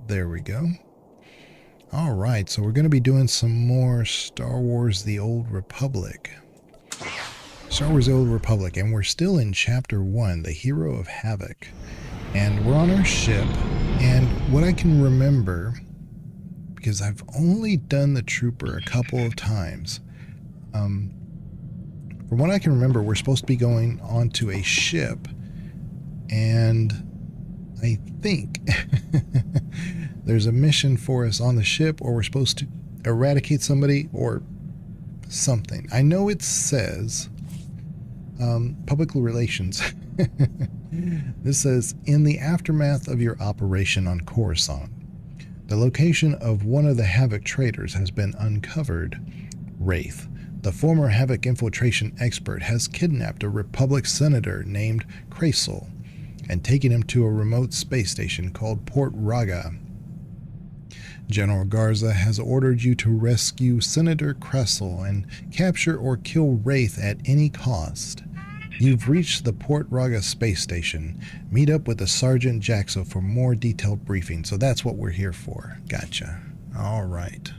There we go. All right, so we're going to be doing some more Star Wars The Old Republic. Star Wars The Old Republic, and we're still in Chapter 1, The Hero of Havoc. And we're on our ship, and what I can remember, because I've only done the Trooper a couple of times, from what I can remember, we're supposed to be going onto a ship, and I think there's a mission for us on the ship, or we're supposed to eradicate somebody, or something. I know it says public relations. This says, in the aftermath of your operation on Coruscant, the location of one of the Havoc traitors has been uncovered. Wraith, the former Havoc infiltration expert, has kidnapped a Republic senator named Krasel and taken him to a remote space station called Port Raga. General Garza has ordered you to rescue Senator Krasel and capture or kill Wraith at any cost. You've reached the Port Raga space station. Meet up with the Sergeant Jaxo for more detailed briefing. So that's what we're here for. Gotcha. All right.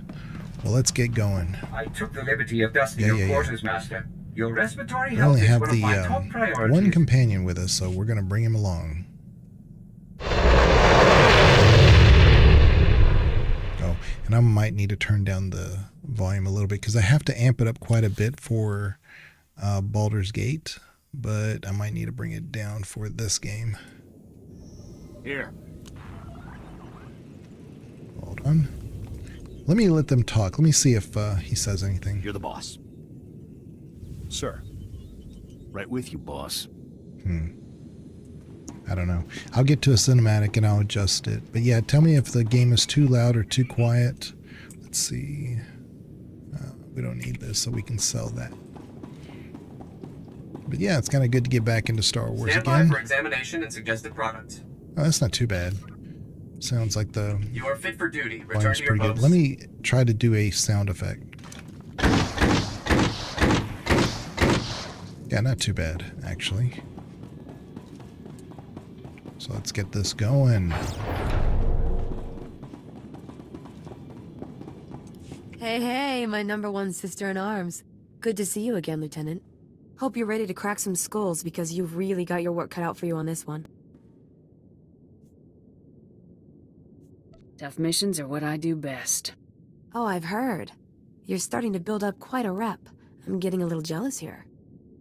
Well, let's get going. I took the liberty of dusting your quarters, Master. Your respiratory We health only is have one of my top priorities. one companion with us, so we're going to bring him along. Oh, and I might need to turn down the volume a little bit because I have to amp it up quite a bit for Baldur's Gate, but I might need to bring it down for this game. Here. Hold on. Let me let them talk. Let me see if he says anything. You're the boss. Sir. Right with you, boss. I don't know. I'll get to a cinematic and I'll adjust it. But yeah, tell me if the game is too loud or too quiet. Let's see. We don't need this, so we can sell that. But yeah, it's kind of good to get back into Star Wars Stand by again. for examination and suggested product. Oh, that's not too bad. Sounds like the You are fit for duty. Return volume's to your pretty good. post. Let me try to do a sound effect. Yeah, not too bad, actually. So let's get this going. Hey, hey, my #1 sister in arms. Good to see you again, Lieutenant. Hope you're ready to crack some skulls because you've really got your work cut out for you on this one. Tough missions are what I do best. Oh, I've heard. You're starting to build up quite a rep. I'm getting a little jealous here.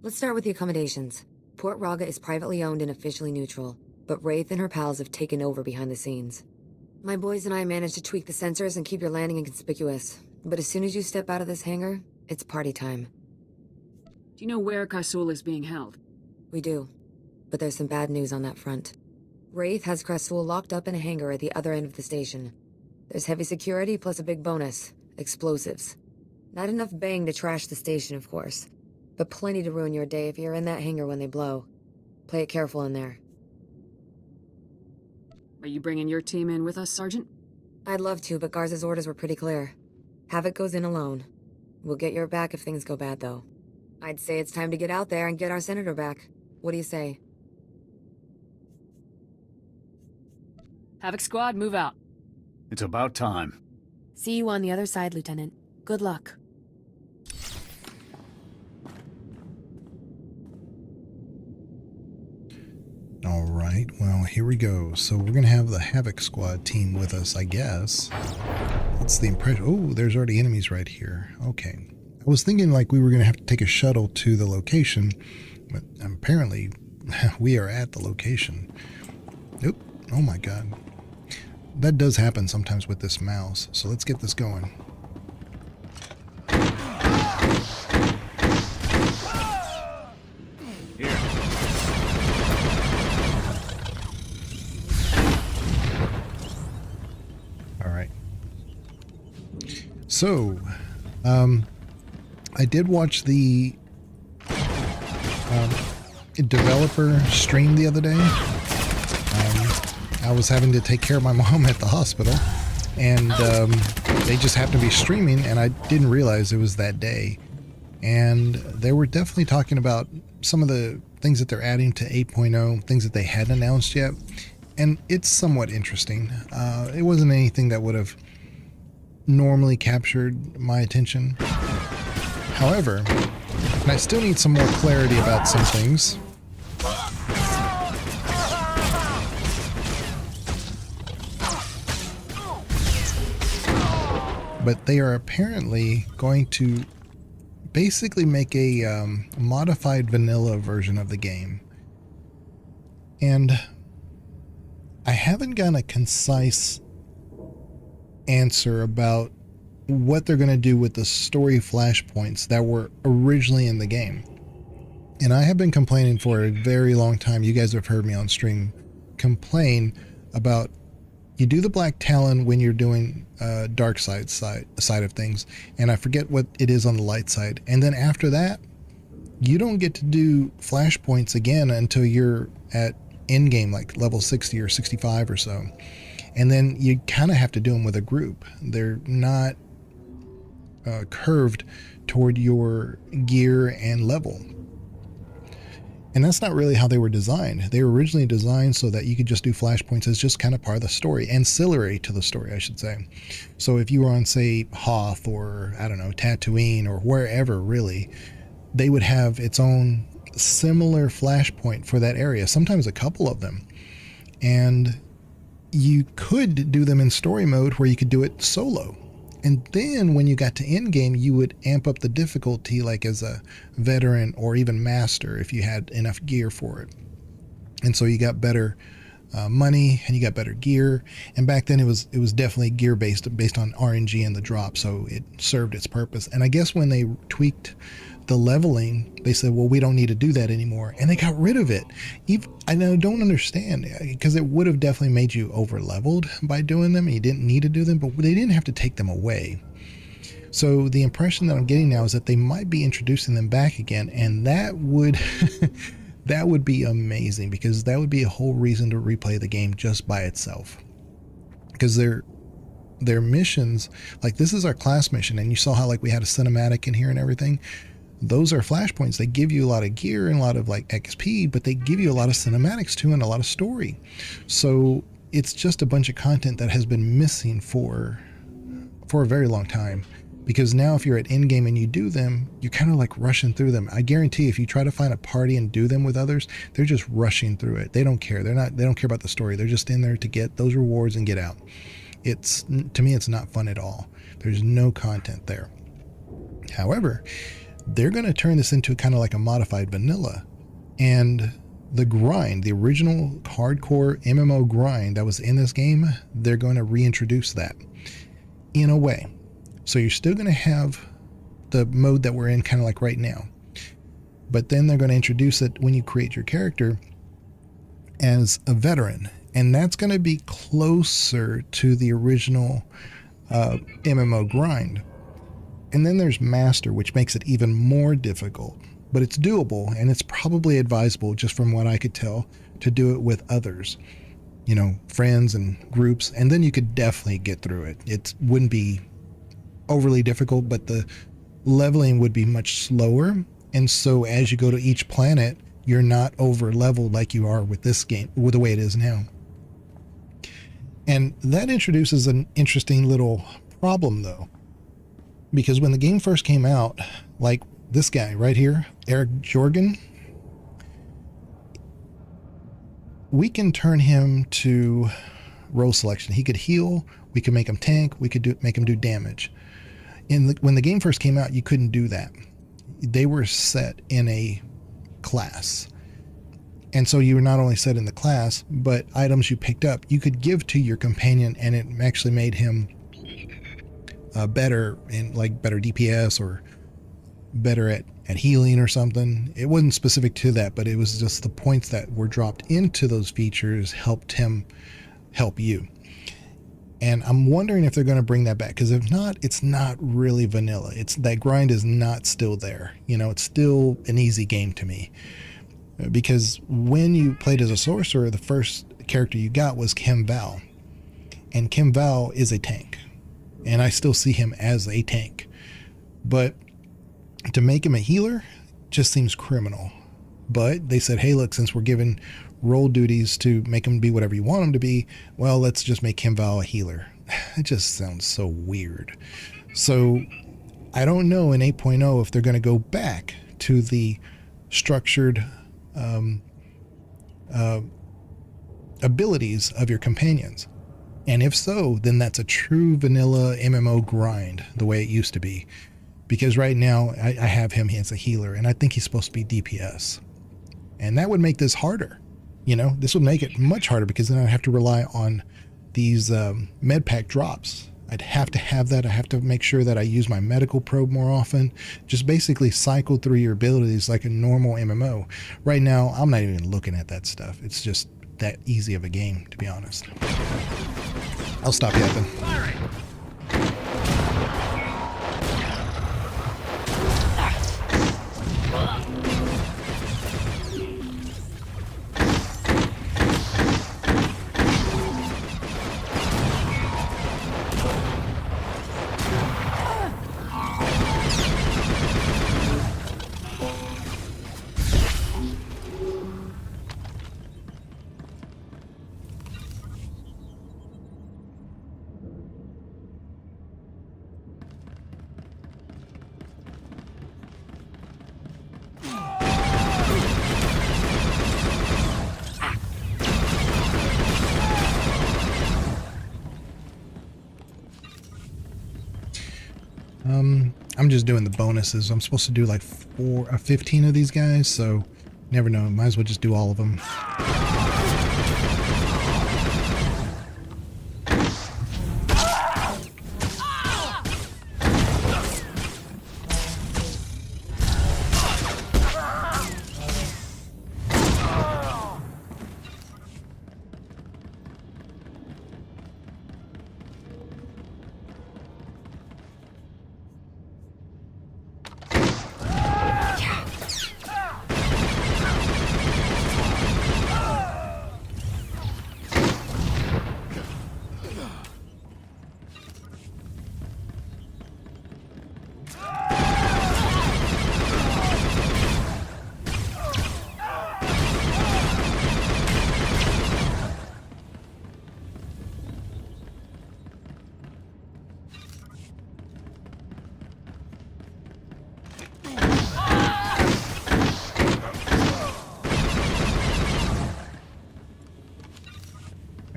Let's start with the accommodations. Port Raga is privately owned and officially neutral, but Wraith and her pals have taken over behind the scenes. My boys and I managed to tweak the sensors and keep your landing inconspicuous, but as soon as you step out of this hangar, it's party time. Do you know where Krasel is being held? We do, but there's some bad news on that front. Wraith has Krasel locked up in a hangar at the other end of the station. There's heavy security plus a big bonus, explosives. Not enough bang to trash the station, of course, but plenty to ruin your day if you're in that hangar when they blow. Play it careful in there. Are you bringing your team in with us, Sergeant? I'd love to, but Garza's orders were pretty clear. Havoc goes in alone. We'll get your back if things go bad, though. I'd say it's time to get out there and get our senator back. What do you say? Havoc Squad, move out. It's about time. See you on the other side, Lieutenant. Good luck. All right, well, here we go. So we're going to have the Havoc Squad team with us, I guess. That's the impression. Oh, there's already enemies right here. Okay. I was thinking like we were going to have to take a shuttle to the location, but apparently we are at the location. Oop. Oh my god. That does happen sometimes with this mouse. So let's get this going. All right. So, I did watch the developer stream the other day. I was having to take care of my mom at the hospital, and they just happened to be streaming, and I didn't realize it was that day. And they were definitely talking about some of the things that they're adding to 8.0, things that they hadn't announced yet. and it's somewhat interesting. It wasn't anything that would have normally captured my attention. However, and I still need some more clarity about some things. But they are apparently going to basically make a modified vanilla version of the game. And I haven't gotten a concise answer about what they're going to do with the story flashpoints that were originally in the game. And I have been complaining for a very long time. You guys have heard me on stream complain about, you do the Black Talon when you're doing dark side of things, and I forget what it is on the light side. And then after that, you don't get to do flashpoints again until you're at end game, like level 60 or 65 or so. And then you kind of have to do them with a group. They're not curved toward your gear and level. And that's not really how they were designed. They were originally designed so that you could just do flashpoints as just kind of part of the story, ancillary to the story, I should say. So if you were on, say, Hoth or, I don't know, Tatooine or wherever, really, they would have its own similar flashpoint for that area, sometimes a couple of them. And you could do them in story mode where you could do it solo. And then when you got to end game, you would amp up the difficulty, like as a veteran or even master, if you had enough gear for it. And so you got better money and you got better gear. And back then it was definitely gear based on RNG and the drop, so it served its purpose. And I guess when they tweaked the leveling, they said, well, we don't need to do that anymore, and they got rid of it. I don't understand, because it would have definitely made you over leveled by doing them, and you didn't need to do them, but they didn't have to take them away. So the impression that I'm getting now is that they might be introducing them back again, and that would that would be amazing, because that would be a whole reason to replay the game just by itself. Because their missions, like this is our class mission, and you saw how like we had a cinematic in here and everything. Those are flashpoints. They give you a lot of gear and a lot of like XP, but they give you a lot of cinematics too and a lot of story. So it's just a bunch of content that has been missing for a very long time. Because now if you're at end game and you do them, you're kind of like rushing through them. I guarantee if you try to find a party and do them with others, they're just rushing through it. They don't care. They don't care about the story. They're just in there to get those rewards and get out. To me, it's not fun at all. There's no content there. However, they're going to turn this into kind of like a modified vanilla, and the grind, the original hardcore MMO grind that was in this game, they're going to reintroduce that in a way. So you're still going to have the mode that we're in kind of like right now, but then they're going to introduce it when you create your character as a veteran, and that's going to be closer to the original MMO grind. And then there's Master, which makes it even more difficult, but it's doable, and it's probably advisable, just from what I could tell, to do it with others, you know, friends and groups, and then you could definitely get through it. It wouldn't be overly difficult, but the leveling would be much slower, and so as you go to each planet, you're not over leveled like you are with this game, with the way it is now. And that introduces an interesting little problem, though. Because when the game first came out, like this guy right here, Eric Jorgen, we can turn him to role selection. He could heal, we could make him tank, we could make him do damage. When the game first came out, you couldn't do that. They were set in a class. And so you were not only set in the class, but items you picked up, you could give to your companion, and it actually made him better in like better DPS or better at healing or something. It wasn't specific to that, but it was just the points that were dropped into those features helped him help you. And I'm wondering if they're going to bring that back, because if not, it's not really vanilla. That grind is not still there. You know, it's still an easy game to me, because when you played as a sorcerer, the first character you got was Kim Val, and Kim Val is a tank. And I still see him as a tank. But to make him a healer just seems criminal. But they said, hey, look, since we're giving role duties to make him be whatever you want him to be, well, let's just make him Val a healer. It just sounds so weird. So I don't know in 8.0 if they're going to go back to the structured abilities of your companions. And if so, then that's a true vanilla MMO grind, the way it used to be. Because right now, I have him as a healer, and I think he's supposed to be DPS. And that would make this harder. You know, this would make it much harder, because then I'd have to rely on these med pack drops. I'd have to have that. I have to make sure that I use my medical probe more often. Just basically cycle through your abilities like a normal MMO. Right now, I'm not even looking at that stuff. It's just that easy of a game, to be honest. I'll stop yapping. I'm just doing the bonuses. I'm supposed to do like 15 of these guys, so never know. Might as well just do all of them.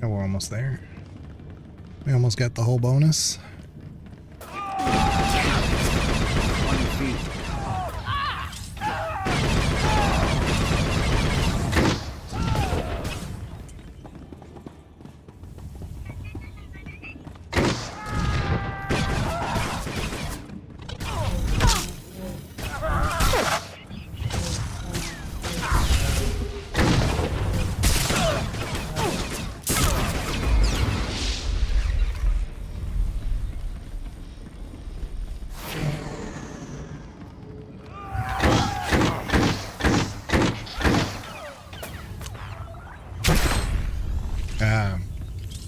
And we're almost there. We almost got the whole bonus.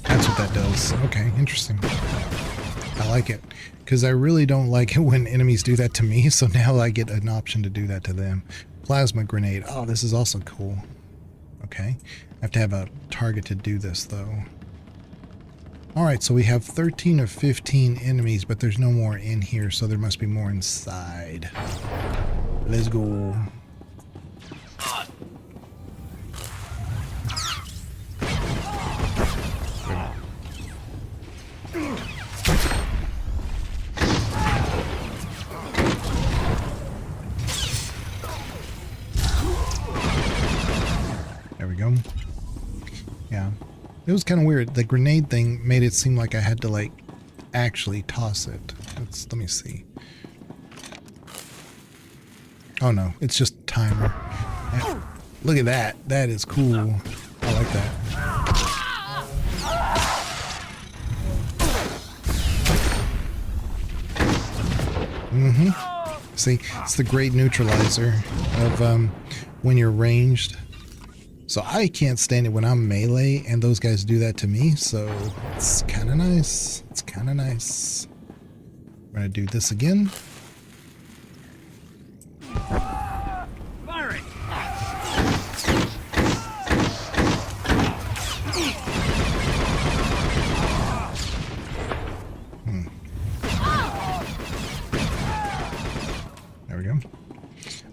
That's what that does. Okay, interesting. I like it. Because I really don't like it when enemies do that to me, so now I get an option to do that to them. Plasma grenade. Oh, this is also cool. Okay. I have to have a target to do this, though. Alright, so we have 13 of 15 enemies, but there's no more in here, so there must be more inside. Let's go. There we go. Yeah. It was kind of weird. The grenade thing made it seem like I had to, like, actually toss it. Let me see. Oh no, it's just timer. Yeah. Look at that. That is cool. I like that. See, it's the great neutralizer of when you're ranged. So I can't stand it when I'm melee and those guys do that to me, so it's kind of nice. It's kind of nice. I'm going to do this again.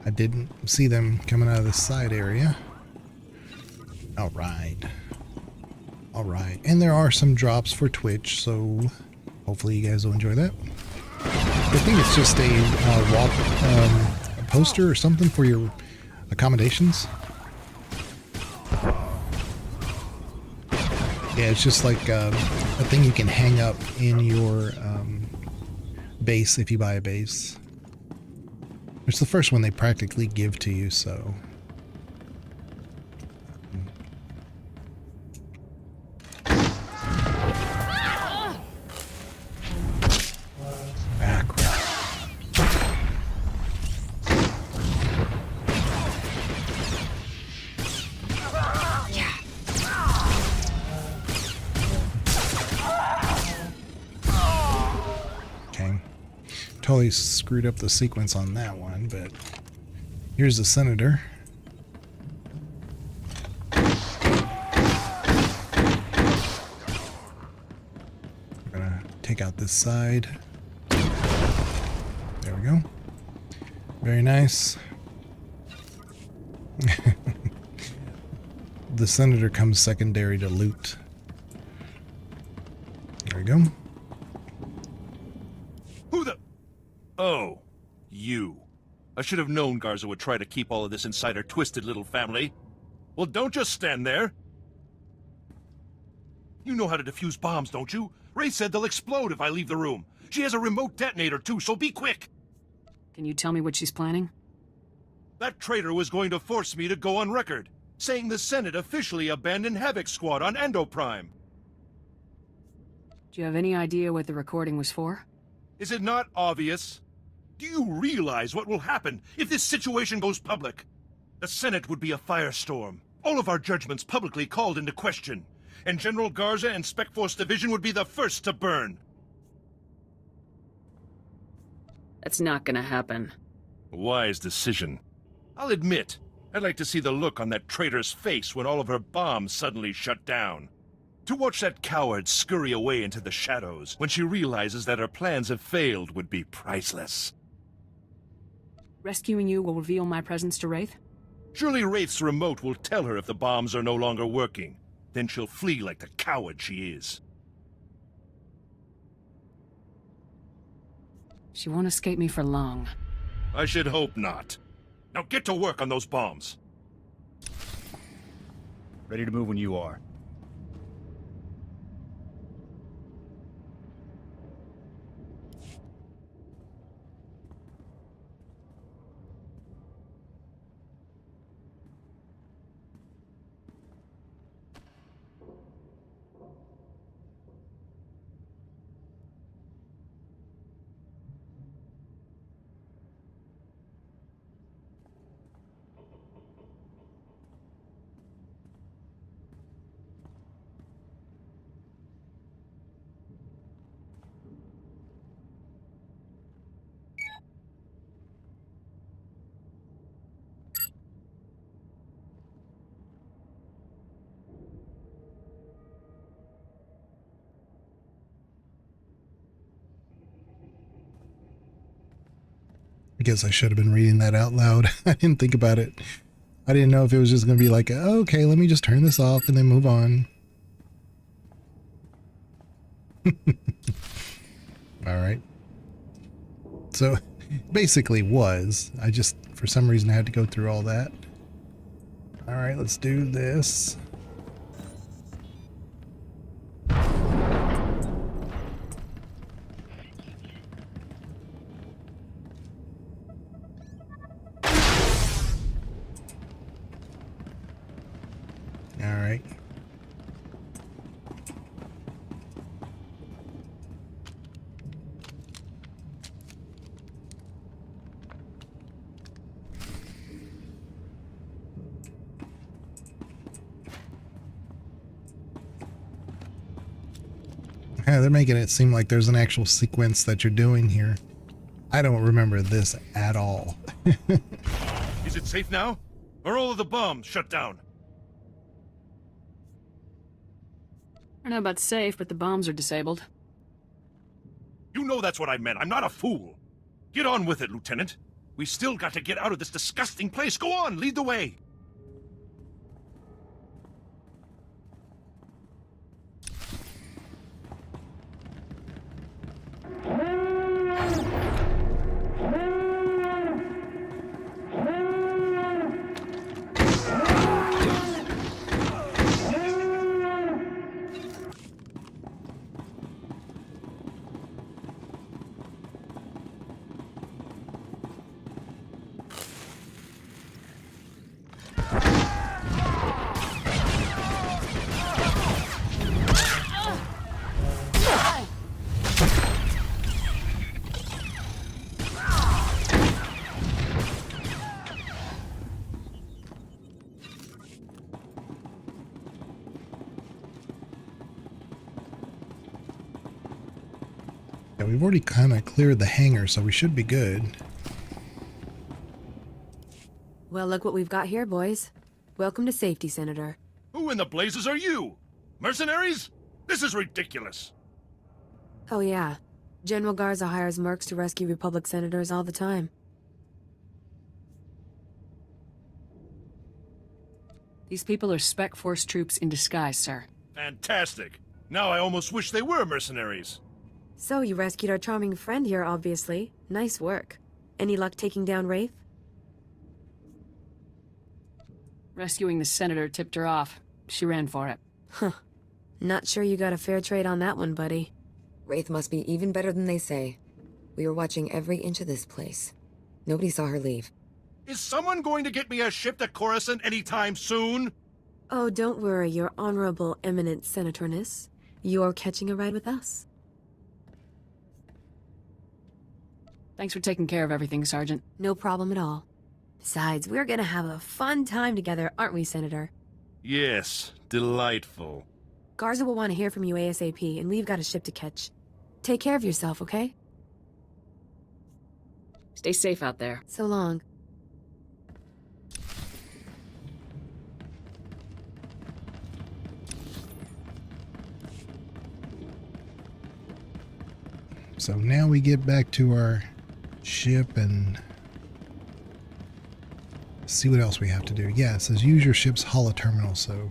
I didn't see them coming out of the side area. Alright. Alright. And there are some drops for Twitch, so hopefully you guys will enjoy that. I think it's just a poster or something for your accommodations. Yeah, it's just like a thing you can hang up in your base if you buy a base. It's the first one they practically give to you, so... Ah, crap. Okay. Totally screwed up the sequence on that one, but here's the senator. I'm gonna take out this side. There we go. Very nice. The senator comes secondary to loot. There we go. Who the... Oh, you. I should have known Garza would try to keep all of this inside her twisted little family. Well, don't just stand there. You know how to defuse bombs, don't you? Ray said they'll explode if I leave the room. She has a remote detonator, too, so be quick. Can you tell me what she's planning? That traitor was going to force me to go on record, saying the Senate officially abandoned Havoc Squad on Endoprime. Do you have any idea what the recording was for? Is it not obvious? Do you realize what will happen if this situation goes public? The Senate would be a firestorm. All of our judgments publicly called into question. And General Garza and Spec Force Division would be the first to burn. That's not gonna happen. Wise decision. I'll admit, I'd like to see the look on that traitor's face when all of her bombs suddenly shut down. To watch that coward scurry away into the shadows when she realizes that her plans have failed would be priceless. Rescuing you will reveal my presence to Wraith? Surely Wraith's remote will tell her if the bombs are no longer working. Then she'll flee like the coward she is. She won't escape me for long. I should hope not. Now get to work on those bombs. Ready to move when you are. I guess I should have been reading that out loud. I didn't think about it. I didn't know if it was just going to be like, oh, okay, let me just turn this off and then move on. All right. So basically was. I just, for some reason, had to go through all that. All right, let's do this. All right. Yeah, they're making it seem like there's an actual sequence that you're doing here. I don't remember this at all. Is it safe now? Are all of the bombs shut down? I don't know about safe, but the bombs are disabled. You know that's what I meant. I'm not a fool. Get on with it, Lieutenant. We still got to get out of this disgusting place. Go on, lead the way. Yeah, we've already kind of cleared the hangar, so we should be good. Well, look what we've got here, boys. Welcome to safety, Senator. Who in the blazes are you? Mercenaries? This is ridiculous. Oh yeah. General Garza hires mercs to rescue Republic senators all the time. These people are Spec Force troops in disguise, sir. Fantastic. Now I almost wish they were mercenaries. So, you rescued our charming friend here, obviously. Nice work. Any luck taking down Wraith? Rescuing the senator tipped her off. She ran for it. Huh. Not sure you got a fair trade on that one, buddy. Wraith must be even better than they say. We were watching every inch of this place. Nobody saw her leave. Is someone going to get me a ship to Coruscant anytime soon? Oh, don't worry, your honorable eminent senatorness. You're catching a ride with us. Thanks for taking care of everything, Sergeant. No problem at all. Besides, we're gonna have a fun time together, aren't we, Senator? Yes, delightful. Garza will want to hear from you ASAP, and we've got a ship to catch. Take care of yourself, okay? Stay safe out there. So long. So now we get back to our ship and see what else we have to do. Yeah, it says use your ship's holoterminal, so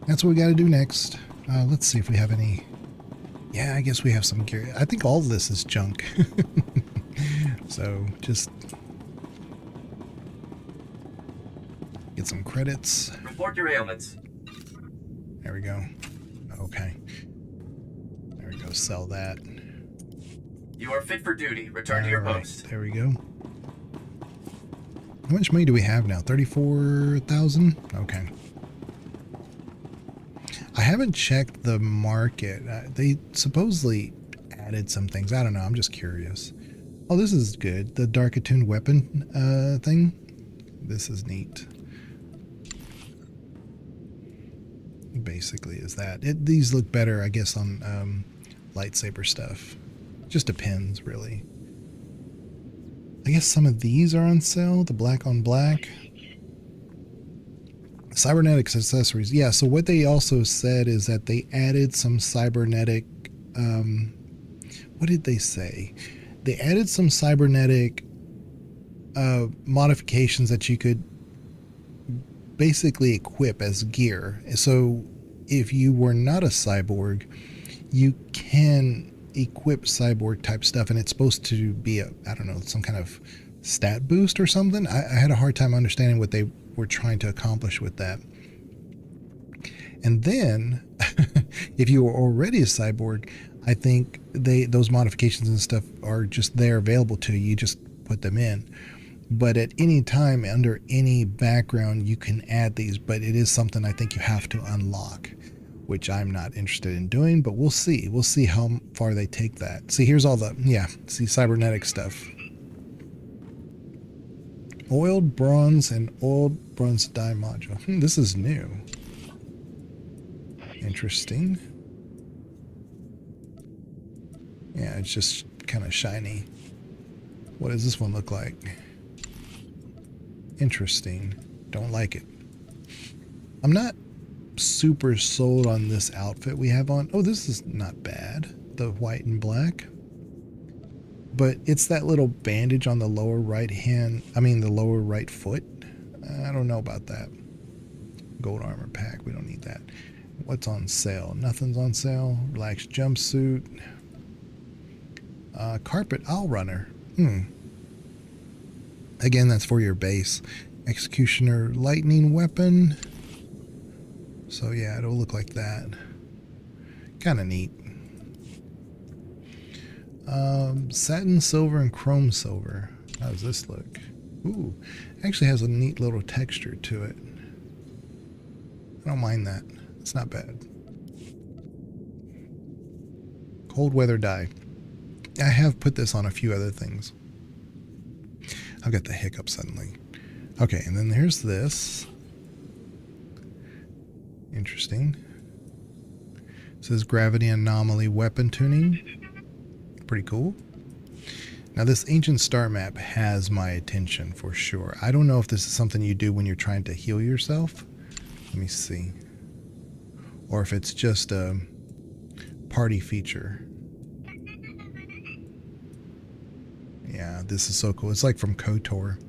that's what we got to do next. Let's see if we have any. Yeah, I guess we have some gear. I think all of this is junk. So just get some credits. Report your ailments. There we go. Okay. There we go. Sell that. You are fit for duty. Return to your All right, post. there we go. How much money do we have now? 34,000? Okay. I haven't checked the market. They supposedly added some things. I don't know. I'm just curious. Oh, this is good. The dark attuned weapon thing. This is neat. Basically is that. These look better, I guess, on lightsaber stuff. Just depends, really. I guess some of these are on sale. The black on black. Cybernetics accessories. Yeah, so what they also said is that they added some cybernetic... what did they say? They added some cybernetic modifications that you could basically equip as gear. So if you were not a cyborg, you can equip cyborg type stuff, and it's supposed to be a, I don't know, some kind of stat boost or something. I had a hard time understanding what they were trying to accomplish with that. And then if you were already a cyborg, I think those modifications and stuff are just there available to you. You just put them in. But at any time, under any background, you can add these, but it is something I think you have to unlock, which I'm not interested in doing, but we'll see. We'll see how far they take that. See, here's all the, see, cybernetic stuff. Oiled bronze and oiled bronze dye module. This is new. Interesting. Yeah, it's just kind of shiny. What does this one look like? Interesting. Don't like it. I'm not super sold on this outfit we have on. Oh, this is not bad. The white and black. But it's that little bandage on the lower right hand, the lower right foot. I don't know about that. Gold armor pack, we don't need that. What's on sale? Nothing's on sale. Relaxed jumpsuit. Carpet owl runner. Again, that's for your base. Executioner lightning weapon. So yeah, it'll look like that. Kind of neat. Satin silver and chrome silver. How does this look? Ooh, actually has a neat little texture to it. I don't mind that. It's not bad. Cold weather dye. I have put this on a few other things. I've got the hiccup suddenly. Okay, and then there's this. Interesting. It says gravity anomaly weapon tuning. Pretty cool. Now this ancient star map has my attention for sure. I don't know if this is something you do when you're trying to heal yourself. Let me see. Or if it's just a party feature. Yeah, this is so cool. It's like from KOTOR.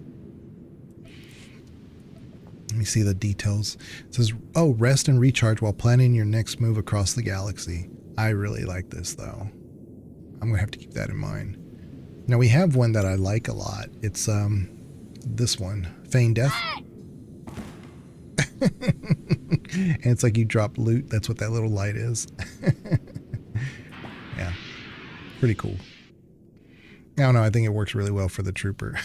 Let me see the details. It says, oh, rest and recharge while planning your next move across the galaxy. I really like this though. I'm gonna have to keep that in mind. Now we have one that I like a lot. It's this one, Feign Death. And it's like you drop loot. That's what that little light is. Yeah, pretty cool. I don't know. I think it works really well for the trooper.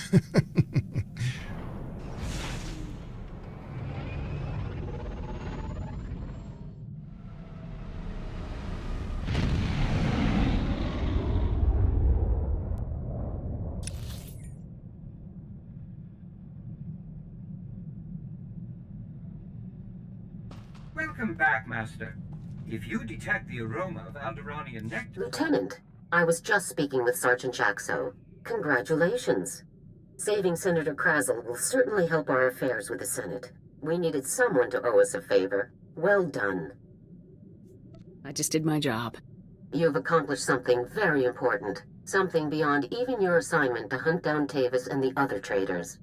Welcome back, Master. If you detect the aroma of Alderanian nectar... Lieutenant, I was just speaking with Sergeant Jaxo. Congratulations. Saving Senator Krazel will certainly help our affairs with the Senate. We needed someone to owe us a favor. Well done. I just did my job. You've accomplished something very important. Something beyond even your assignment to hunt down Tavis and the other traitors.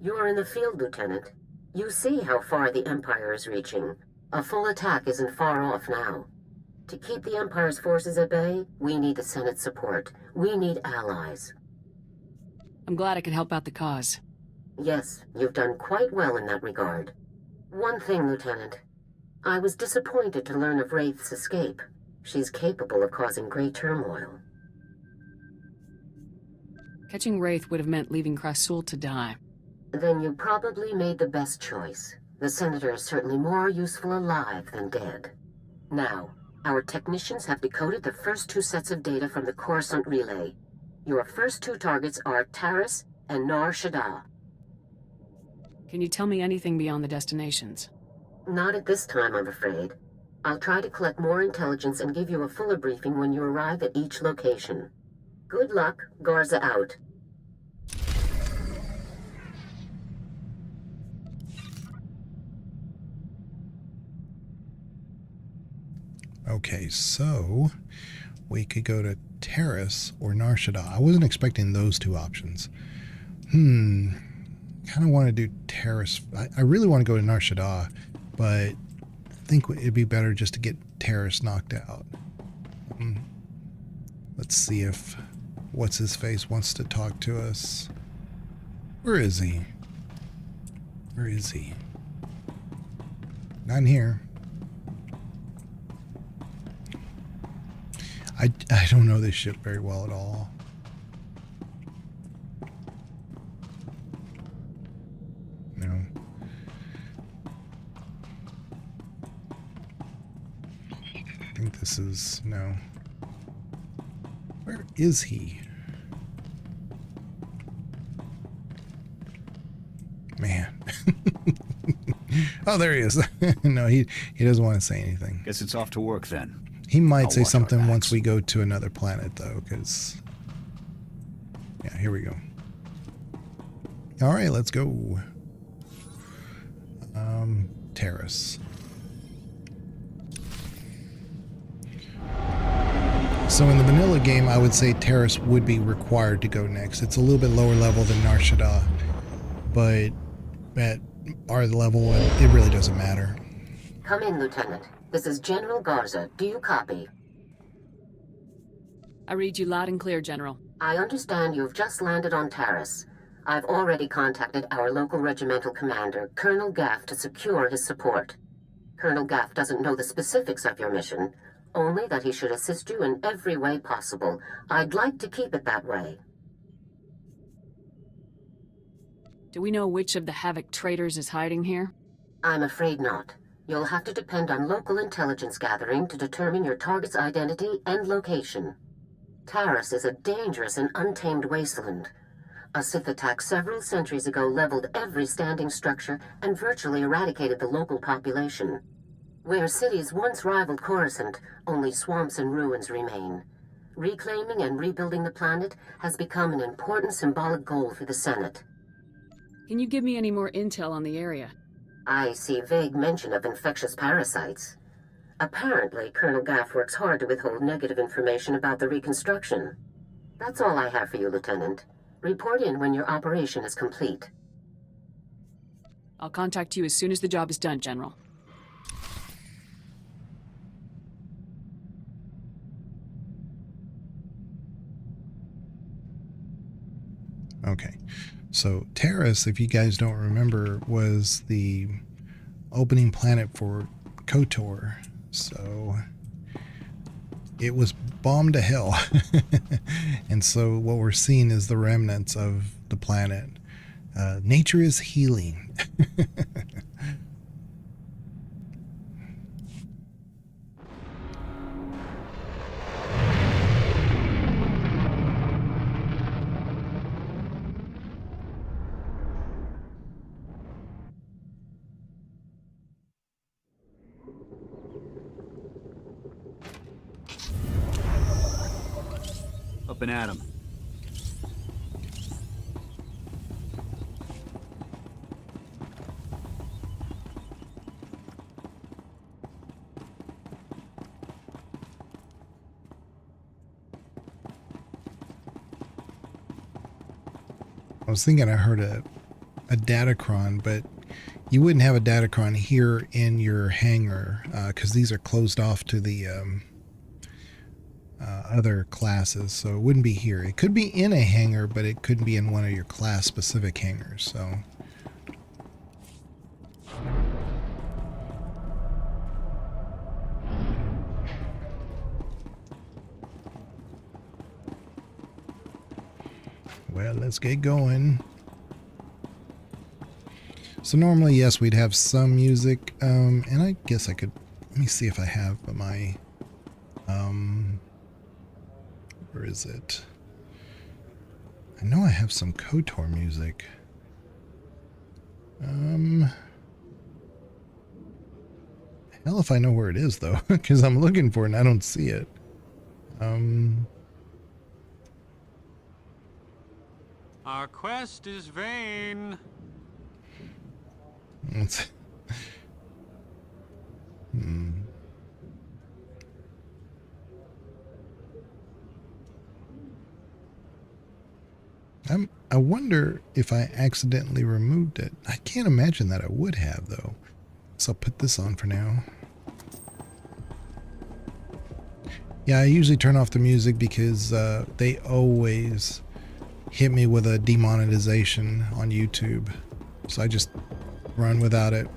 You're in the field, Lieutenant. You see how far the Empire is reaching. A full attack isn't far off now. To keep the Empire's forces at bay, we need the Senate's support. We need allies. I'm glad I could help out the cause. Yes, you've done quite well in that regard. One thing, Lieutenant. I was disappointed to learn of Wraith's escape. She's capable of causing great turmoil. Catching Wraith would have meant leaving Krasul to die. Then you probably made the best choice. The Senator is certainly more useful alive than dead. Now, our technicians have decoded the first two sets of data from the Coruscant relay. Your first two targets are Taris and Nar Shaddaa. Can you tell me anything beyond the destinations? Not at this time, I'm afraid. I'll try to collect more intelligence and give you a fuller briefing when you arrive at each location. Good luck, Garza out. Okay, so we could go to Taris or Nar Shaddaa. I wasn't expecting those two options. Kind of want to do Taris. I really want to go to Nar Shaddaa, but I think it'd be better just to get Taris knocked out. Let's see if What's-His-Face wants to talk to us. Where is he? Where is he? Not in here. I don't know this ship very well at all. No. I think this is... no. Where is he? Man. Oh, there he is. No, he doesn't want to say anything. Guess it's off to work then. He might I'll say watch our something backs. once we go to another planet, though, because... yeah, here we go. All right, let's go. Taris. So in the vanilla game, I would say Terrace would be required to go next. It's a little bit lower level than Nar Shaddaa, but at our level, it really doesn't matter. Come in, Lieutenant. This is General Garza. Do you copy? I read you loud and clear, General. I understand you've just landed on Taris. I've already contacted our local regimental commander, Colonel Gaff, to secure his support. Colonel Gaff doesn't know the specifics of your mission, only that he should assist you in every way possible. I'd like to keep it that way. Do we know which of the Havoc traitors is hiding here? I'm afraid not. You'll have to depend on local intelligence gathering to determine your target's identity and location. Taris is a dangerous and untamed wasteland. A Sith attack several centuries ago leveled every standing structure and virtually eradicated the local population. Where cities once rivaled Coruscant, only swamps and ruins remain. Reclaiming and rebuilding the planet has become an important symbolic goal for the Senate. Can you give me any more intel on the area? I see vague mention of infectious parasites. Apparently, Colonel Gaff works hard to withhold negative information about the reconstruction. That's all I have for you, Lieutenant. Report in when your operation is complete. I'll contact you as soon as the job is done, General. Okay, so Taris, if you guys don't remember, was the opening planet for KOTOR. So it was bombed to hell. And so what we're seeing is the remnants of the planet. Nature is healing. Up and at 'em. I was thinking I heard a datacron, but you wouldn't have a datacron here in your hangar because these are closed off to the other classes, so it wouldn't be here. It could be in a hangar, but it couldn't be in one of your class specific hangars. So well, let's get going. So normally, yes, we'd have some music, and I guess I could, let me see if I have my where is it? I know I have some KOTOR music. Hell if I know where it is though, because I'm looking for it and I don't see it. Our quest is vain. Let's I wonder if I accidentally removed it. I can't imagine that I would have, though. So I'll put this on for now. Yeah, I usually turn off the music because they always hit me with a demonetization on YouTube. So I just run without it.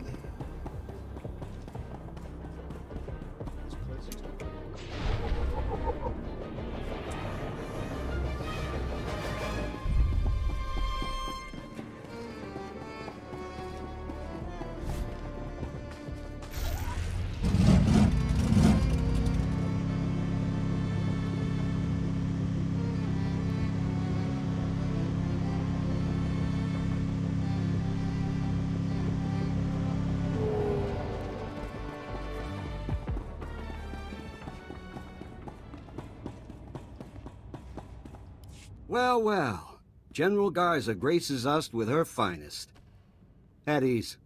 Well, well. General Garza graces us with her finest. At ease.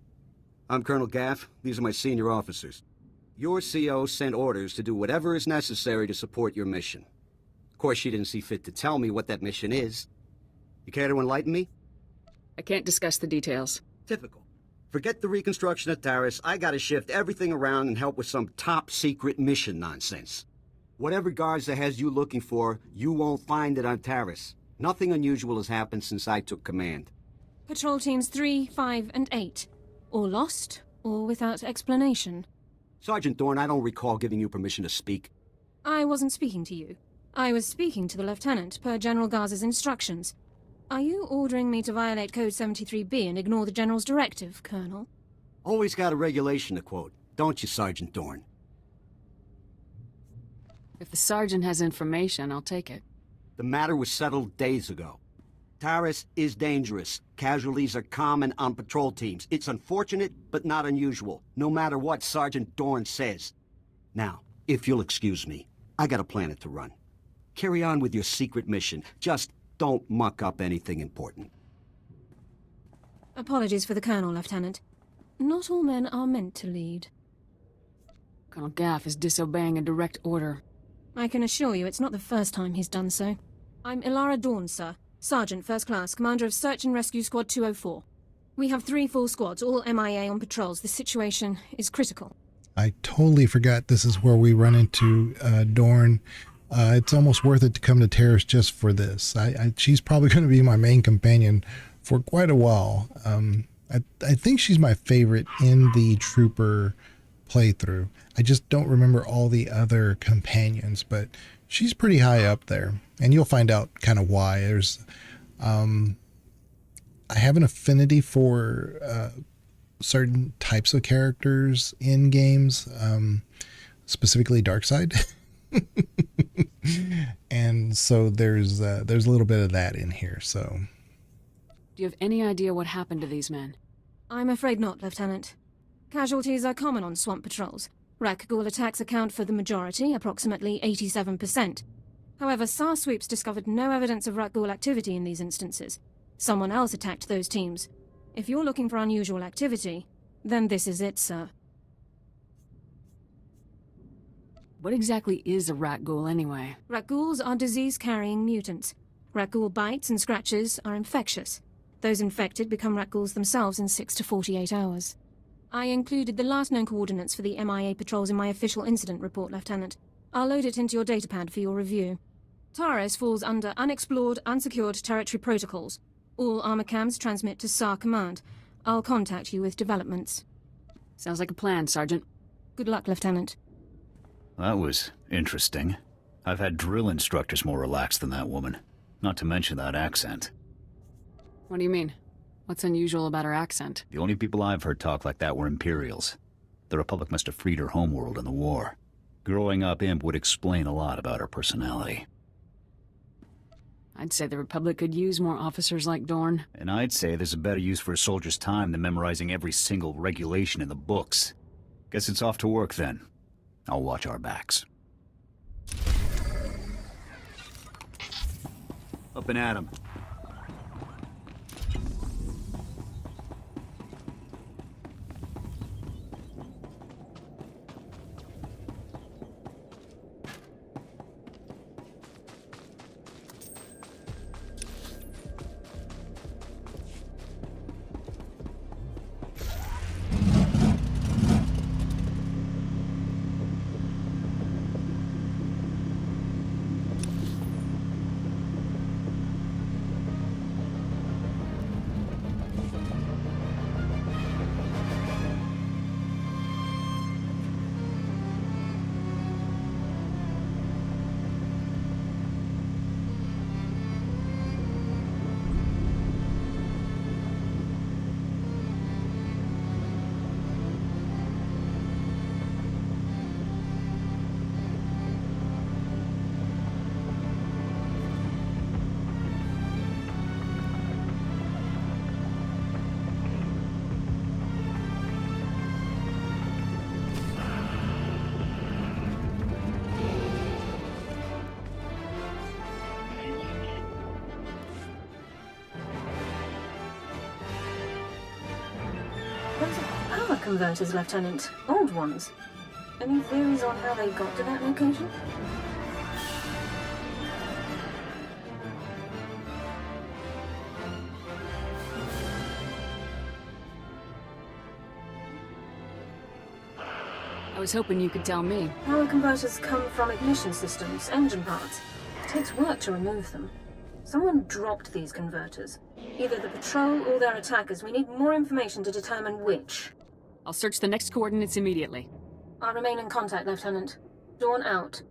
I'm Colonel Gaff. These are my senior officers. Your CO sent orders to do whatever is necessary to support your mission. course, she didn't see fit to tell me what that mission is. You care to enlighten me? I can't discuss the details. Typical. Forget the reconstruction of Taris. I gotta shift everything around and help with some top-secret mission nonsense. Whatever Garza has you looking for, you won't find it on Taris. Nothing unusual has happened since I took command. Patrol teams 3, 5, and 8. All lost, or without explanation. Sergeant Dorn, I don't recall giving you permission to speak. I wasn't speaking to you. I was speaking to the Lieutenant, per General Garza's instructions. Are you ordering me to violate Code 73B and ignore the General's directive, Colonel? Always got a regulation to quote, don't you, Sergeant Dorn? If the Sergeant has information, I'll take it. The matter was settled days ago. Taris is dangerous. Casualties are common on patrol teams. It's unfortunate, but not unusual, no matter what Sergeant Dorn says. Now, if you'll excuse me, I got a planet to run. Carry on with your secret mission. Just don't muck up anything important. Apologies for the Colonel, Lieutenant. Not all men are meant to lead. Colonel Gaff is disobeying a direct order. I can assure you it's not the first time he's done so. I'm Ilara Dawn, sir. Sergeant, First Class, Commander of Search and Rescue Squad 204. We have 3 full squads, all MIA on patrols. The situation is critical. I totally forgot this is where we run into Dorn. It's almost worth it to come to Terrace just for this. She's probably going to be my main companion for quite a while. I think she's my favorite in the Trooper playthrough. I just don't remember all the other companions, but she's pretty high up there. And you'll find out kind of why. There's, I have an affinity for certain types of characters in games, specifically Darkseid. And so there's a little bit of that in here. So, do you have any idea what happened to these men? I'm afraid not, Lieutenant. Casualties are common on swamp patrols. Rakghoul attacks account for the majority, approximately 87%. However, SAR sweeps discovered no evidence of Rakghoul activity in these instances. Someone else attacked those teams. If you're looking for unusual activity, then this is it, sir. What exactly is a Rakghoul, anyway? Rakghouls are disease-carrying mutants. Rakghoul bites and scratches are infectious. Those infected become Rakghouls themselves in 6 to 48 hours. I included the last known coordinates for the MIA patrols in my official incident report, Lieutenant. I'll load it into your datapad for your review. Taris falls under Unexplored, Unsecured Territory Protocols. All armor cams transmit to SAR Command. I'll contact you with developments. Sounds like a plan, Sergeant. Good luck, Lieutenant. That was interesting. I've had drill instructors more relaxed than that woman. Not to mention that accent. What do you mean? What's unusual about her accent? The only people I've heard talk like that were Imperials. The Republic must have freed her homeworld in the war. Growing up Imp would explain a lot about her personality. I'd say the Republic could use more officers like Dorn. And I'd say there's a better use for a soldier's time than memorizing every single regulation in the books. Guess it's off to work then. I'll watch our backs. Up and at 'em. Those are power converters, Lieutenant. Old ones. Any theories on how they got to that location? was hoping you could tell me. Power converters come from ignition systems, engine parts. It takes work to remove them. Someone dropped these converters. Either the patrol or their attackers. We need more information to determine which. I'll search the next coordinates immediately. I'll remain in contact, Lieutenant. Dawn out.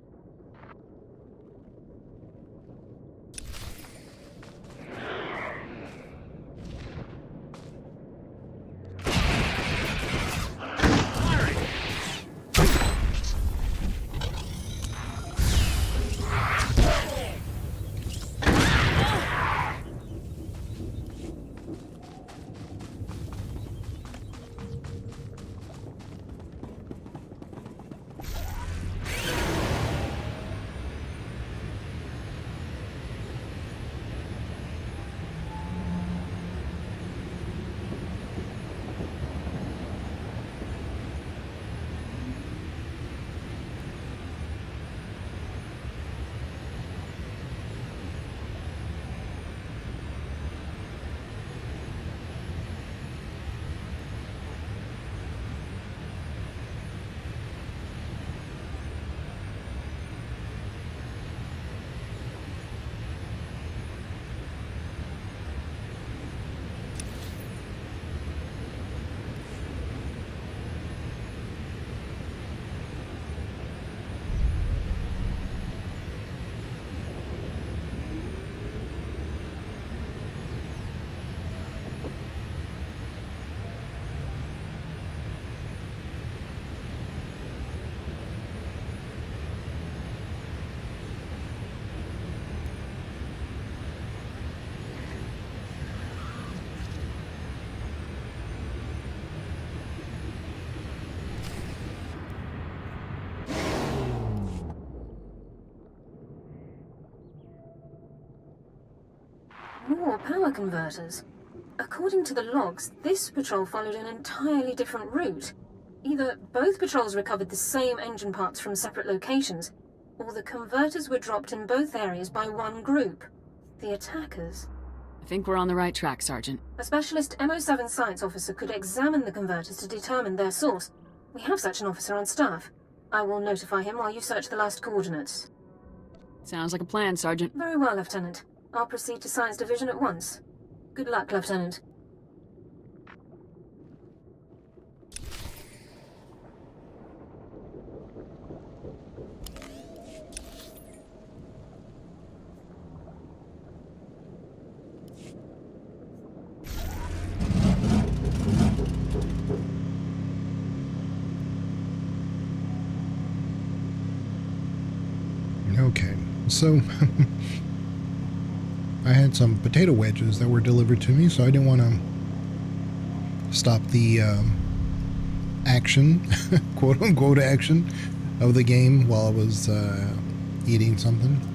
More power converters. According to the logs, this patrol followed an entirely different route. Either both patrols recovered the same engine parts from separate locations, or the converters were dropped in both areas by one group. The attackers. I think we're on the right track, Sergeant. A specialist MO7 science officer could examine the converters to determine their source. We have such an officer on staff. I will notify him while you search the last coordinates. Sounds like a plan, Sergeant. Very well, Lieutenant. I'll proceed to Science Division at once. Good luck, Lieutenant. Okay, so I had some potato wedges that were delivered to me, so I didn't want to stop the action, quote-unquote action, of the game while I was eating something.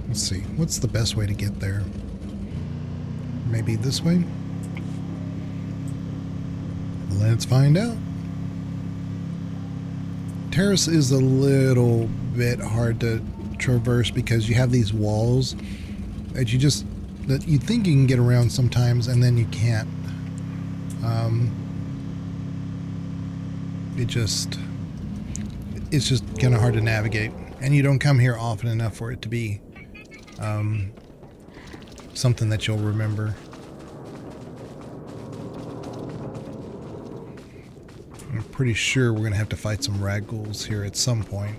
Let's see, what's the best way to get there? Maybe this way? Let's find out. Terrace is a little bit hard to traverse because you have these walls that you think you can get around sometimes, and then you can't. It's just kind of hard to navigate, and you don't come here often enough for it to be something that you'll remember. I'm pretty sure we're going to have to fight some ragghouls here at some point.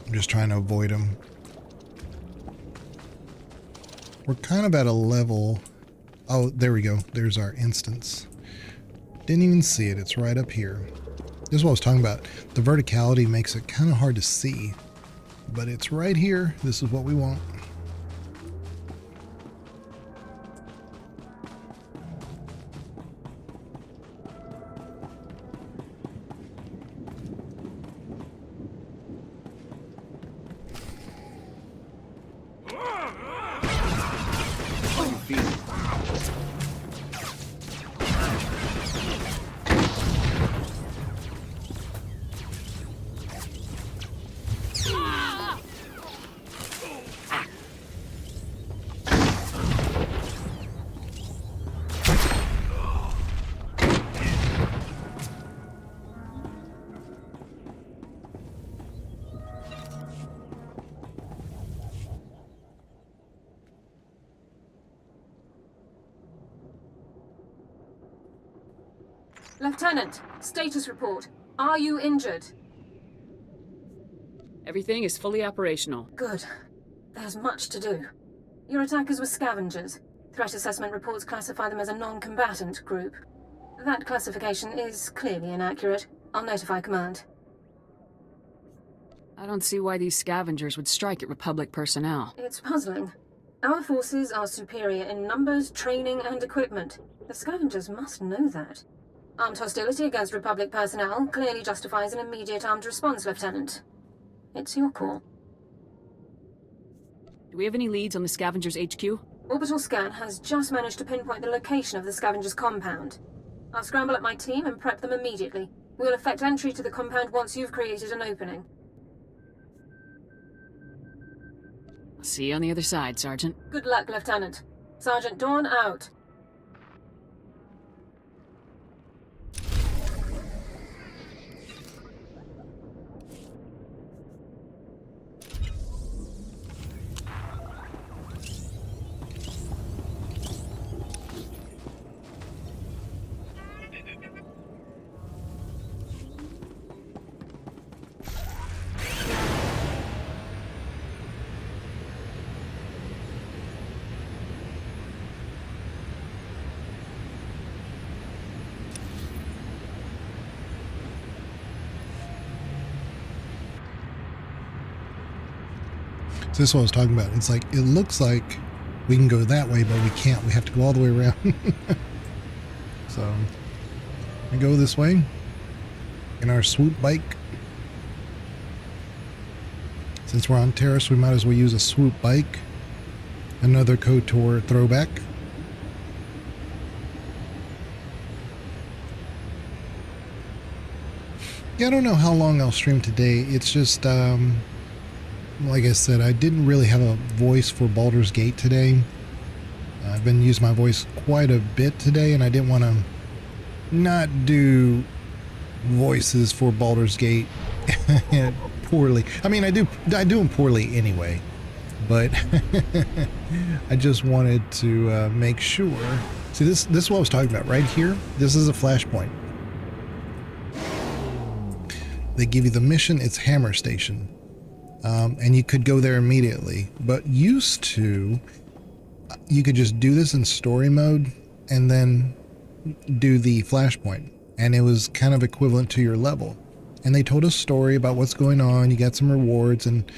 I'm just trying to avoid them. We're kind of at a level... Oh, there we go. There's our instance. Didn't even see it. It's right up here. This is what I was talking about. The verticality makes it kind of hard to see. But it's right here. This is what we want. Lieutenant, status report. Are you injured? Everything is fully operational. Good. There's much to do. Your attackers were scavengers. Threat assessment reports classify them as a non-combatant group. That classification is clearly inaccurate. I'll notify command. I don't see why these scavengers would strike at Republic personnel. It's puzzling. Our forces are superior in numbers, training, and equipment. The scavengers must know that. Armed hostility against Republic personnel clearly justifies an immediate armed response, Lieutenant. It's your call. Do we have any leads on the scavengers' HQ? Orbital scan has just managed to pinpoint the location of the scavengers' compound. I'll scramble up my team and prep them immediately. We'll effect entry to the compound once you've created an opening. I'll see you on the other side, Sergeant. Good luck, Lieutenant. Sergeant Dawn out. So this is what I was talking about. It's like, it looks like we can go that way, but we can't. We have to go all the way around. So, we go this way in our swoop bike. Since we're on Terrace, we might as well use a swoop bike. Another KOTOR throwback. Yeah, I don't know how long I'll stream today. It's just, like I said, I didn't really have a voice for Baldur's Gate today. I've been using my voice quite a bit today, and I didn't want to not do voices for Baldur's Gate poorly. I mean, I do them poorly anyway, but I just wanted to make sure. See, this is what I was talking about right here. This is a flashpoint. They give you the mission. It's Hammer Station. And you could go there immediately, but used to, you could just do this in story mode and then do the flashpoint, and it was kind of equivalent to your level. And they told a story about what's going on. You got some rewards, and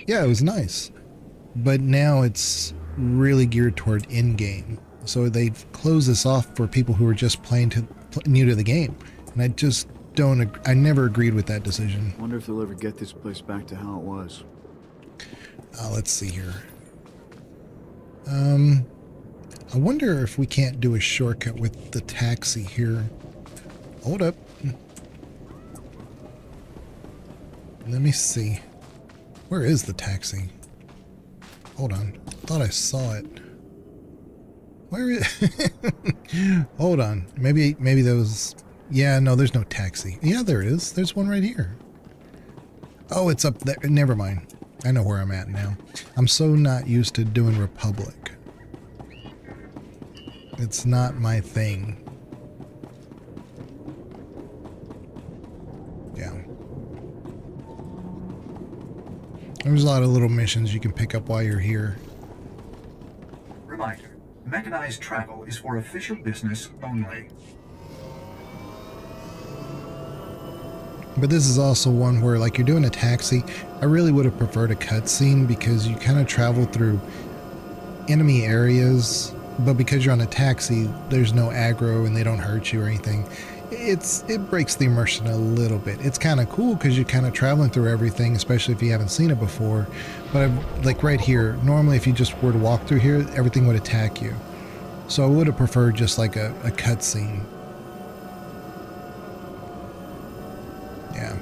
yeah, it was nice. But now it's really geared toward in-game, so they've closed this off for people who are just new to the game, and I just don't. I never agreed with that decision. Wonder if they'll ever get this place back to how it was. Let's see here. I wonder if we can't do a shortcut with the taxi here. Hold up. Let me see. Where is the taxi? Hold on. I thought I saw it. Where is Hold on. Maybe there was... Yeah, no, there's no taxi. Yeah, there is. There's one right here. Oh, it's up there. Never mind. I know where I'm at now. I'm so not used to doing Republic. It's not my thing. Yeah. There's a lot of little missions you can pick up while you're here. Reminder, mechanized travel is for official business only. But this is also one where, like, you're doing a taxi. I really would have preferred a cutscene because you kind of travel through enemy areas, but because you're on a taxi, there's no aggro and they don't hurt you or anything. It breaks the immersion a little bit. It's kind of cool because you're kind of traveling through everything, especially if you haven't seen it before. But like right here, normally if you just were to walk through here, everything would attack you. So I would have preferred just like a cutscene. Yeah.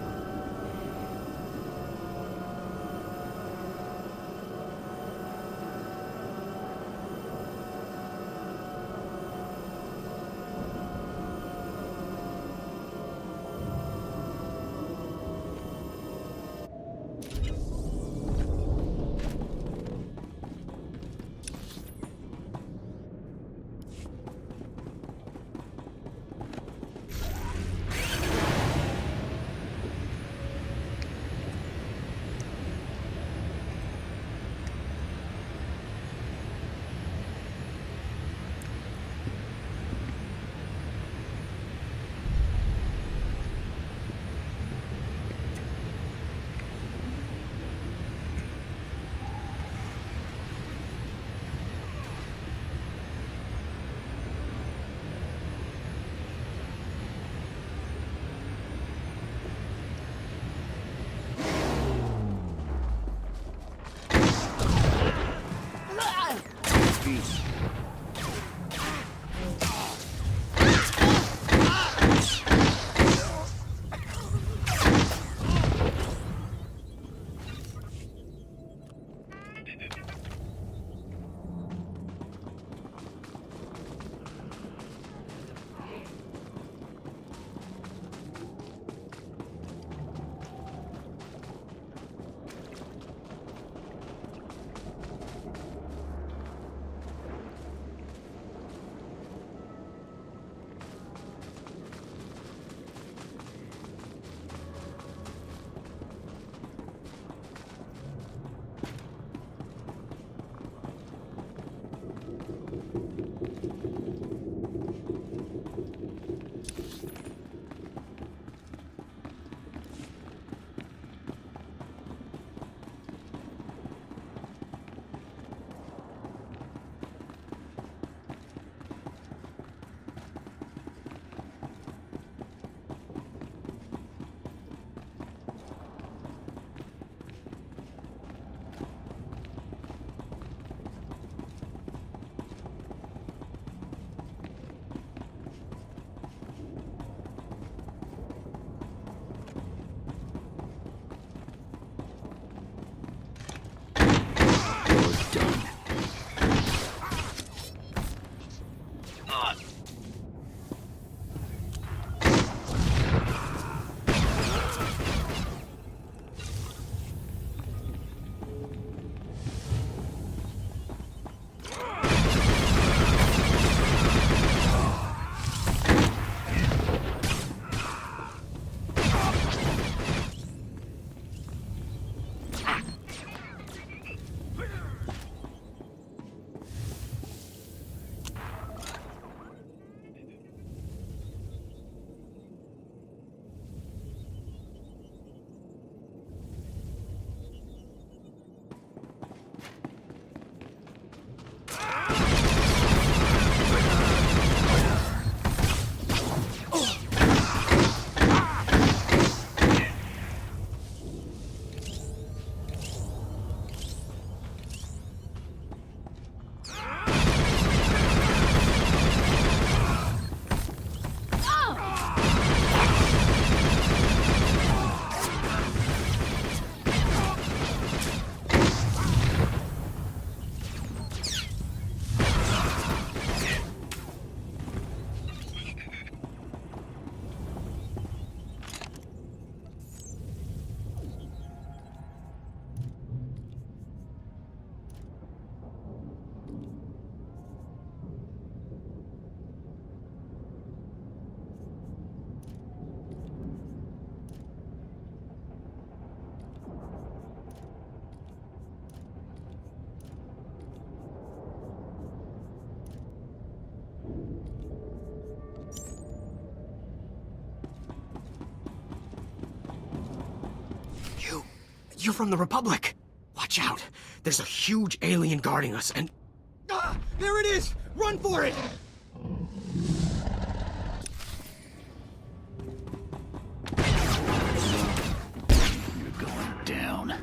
feet. You're from the Republic. Watch out. There's a huge alien guarding us, and... Ah! There it is! Run for it! You're going down.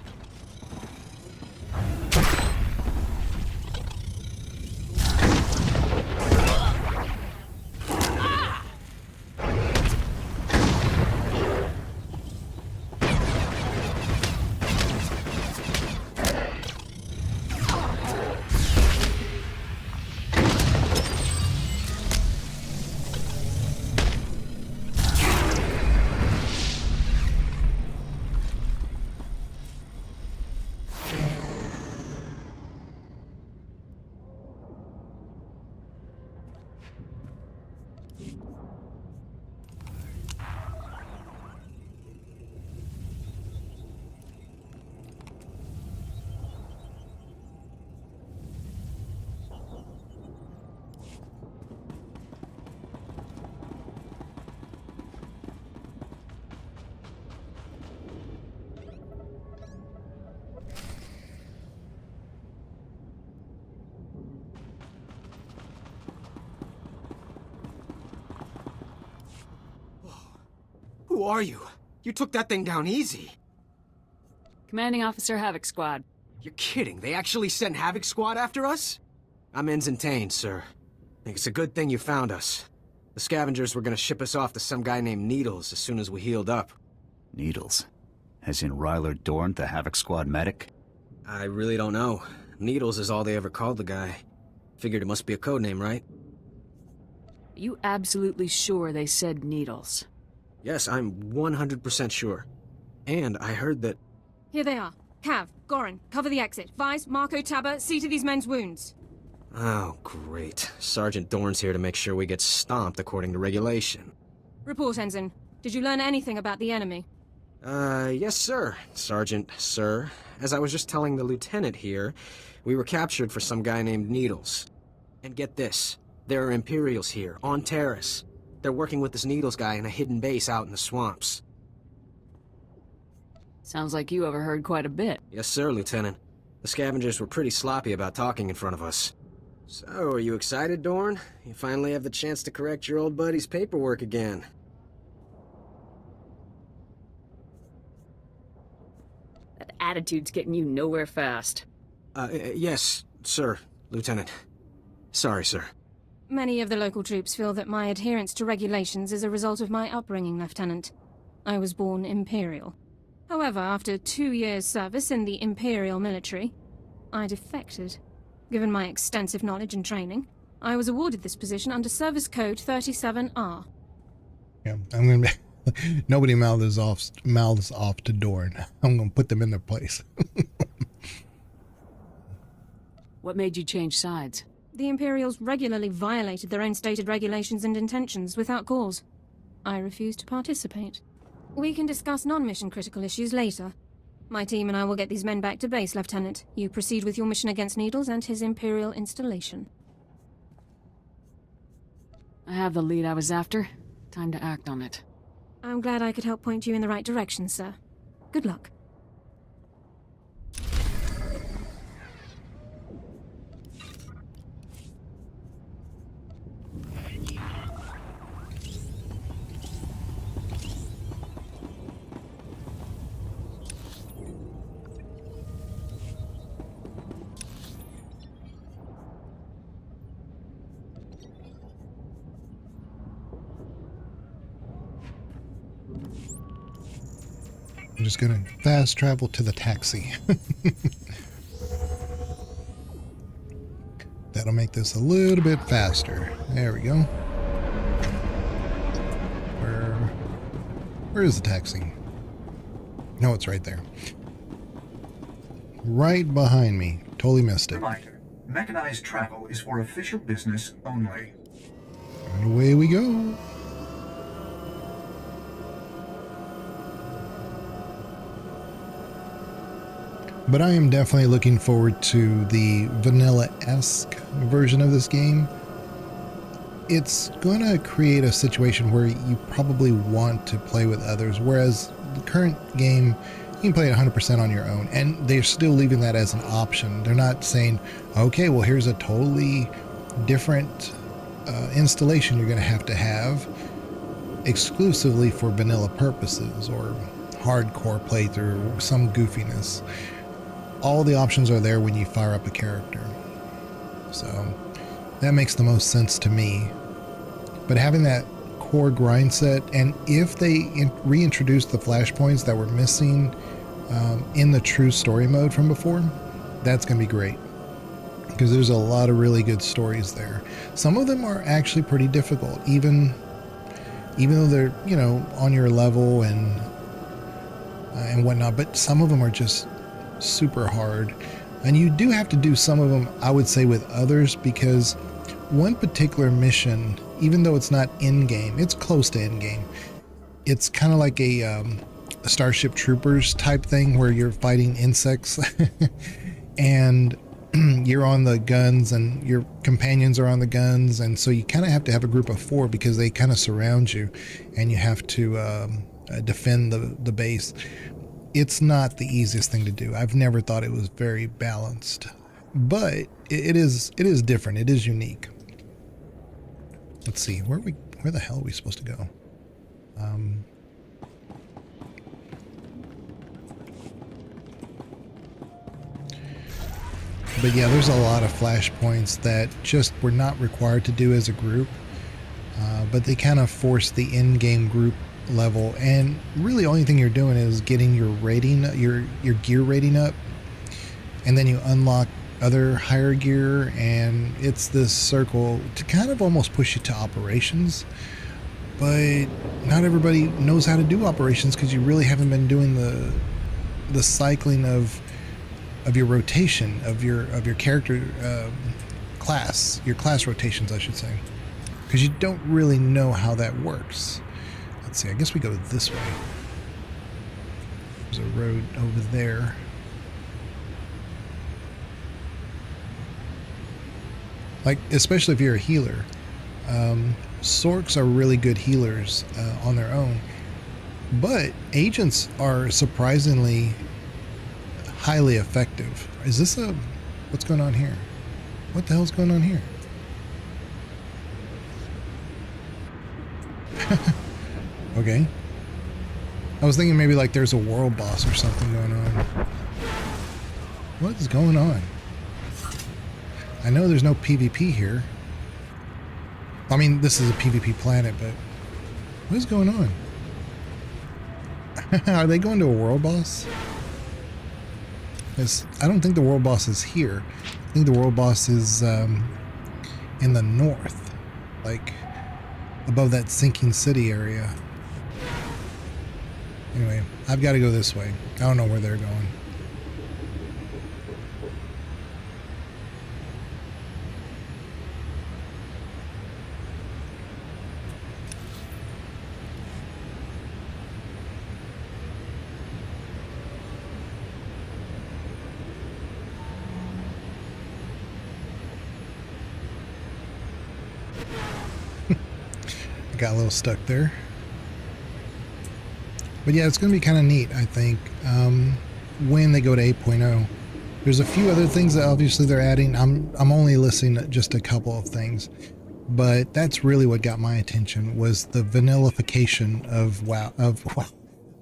Who are you? You took that thing down easy. Commanding Officer Havoc Squad. You're kidding. They actually sent Havoc Squad after us? I'm Ensign, sir. It's a good thing you found us. The scavengers were gonna ship us off to some guy named Needles as soon as we healed up. Needles? As in Ryler Dorn, the Havoc Squad medic? I really don't know. Needles is all they ever called the guy. Figured it must be a code name, right? You absolutely sure they said Needles? Yes, I'm 100% sure. And I heard that... Here they are. Cav, Goran, cover the exit. Vice, Marco, Tabba, see to these men's wounds. Oh, great. Sergeant Dorn's here to make sure we get stomped according to regulation. Report, Ensign. Did you learn anything about the enemy? Yes, sir. Sergeant, sir. As I was just telling the lieutenant here, we were captured for some guy named Needles. And get this. There are Imperials here, on Terrace. They're working with this Needles guy in a hidden base out in the swamps. Sounds like you overheard quite a bit. Yes, sir, Lieutenant. The scavengers were pretty sloppy about talking in front of us. So, are you excited, Dorn? You finally have the chance to correct your old buddy's paperwork again. That attitude's getting you nowhere fast. Yes, sir, Lieutenant. Sorry, sir. Many of the local troops feel that my adherence to regulations is a result of my upbringing, Lieutenant. I was born Imperial. However, after 2 years' service in the Imperial military, I defected. Given my extensive knowledge and training, I was awarded this position under Service Code 37R. Yeah, I'm gonna be... Nobody mouths off to Dorn. I'm gonna put them in their place. What made you change sides? The Imperials regularly violated their own stated regulations and intentions without cause. I refused to participate. We can discuss non-mission critical issues later. My team and I will get these men back to base, Lieutenant. You proceed with your mission against Needles and his Imperial installation. I have the lead I was after. Time to act on it. I'm glad I could help point you in the right direction, sir. Good luck. I'm just gonna fast travel to the taxi. That'll make this a little bit faster. There we go. Where is the taxi? No, it's right there. Right behind me. Totally missed it. Reminder, mechanized travel is for official business only. And away we go. But I am definitely looking forward to the vanilla-esque version of this game. It's going to create a situation where you probably want to play with others, whereas the current game, you can play it 100% on your own, and they're still leaving that as an option. They're not saying, okay, well, here's a totally different installation you're going to have exclusively for vanilla purposes or hardcore playthrough or some goofiness. All the options are there when you fire up a character. So that makes the most sense to me. But having that core grind set, and if they reintroduce the flashpoints that were missing in the true story mode from before, that's going to be great. Because there's a lot of really good stories there. Some of them are actually pretty difficult, even though they're, you know, on your level and whatnot. But some of them are just super hard, and you do have to do some of them, I would say, with others, because one particular mission, even though it's not in-game, it's close to in-game. It's kind of like a Starship Troopers type thing where you're fighting insects and you're on the guns and your companions are on the guns, and so you kind of have to have a group of 4 because they kind of surround you and you have to defend the base. It's not the easiest thing to do. I've never thought it was very balanced, but it is different. It is unique. Let's see, where the hell are we supposed to go? But yeah, there's a lot of flashpoints that just were not required to do as a group. But they kind of force the in-game group level, and really the only thing you're doing is getting your rating, your gear rating up, and then you unlock other higher gear, and it's this circle to kind of almost push you to operations. But not everybody knows how to do operations because you really haven't been doing the cycling of your rotation of your character class, your class rotations, I should say, because you don't really know how that works. Let's see, I guess we go this way. There's a road over there. Like, especially if you're a healer. Sorks are really good healers on their own. But agents are surprisingly highly effective. Is this a... What's going on here? What the hell's going on here? Okay. I was thinking maybe like there's a world boss or something going on. What is going on? I know there's no PvP here. I mean, this is a PvP planet, but what is going on? Are they going to a world boss? I don't think the world boss is here. I think the world boss is in the north, like above that sinking city area. Anyway, I've got to go this way. I don't know where they're going. I got a little stuck there. But yeah, it's going to be kind of neat, I think, when they go to 8.0. There's a few other things that obviously they're adding. I'm only listing just a couple of things, but that's really what got my attention, was the vanillification of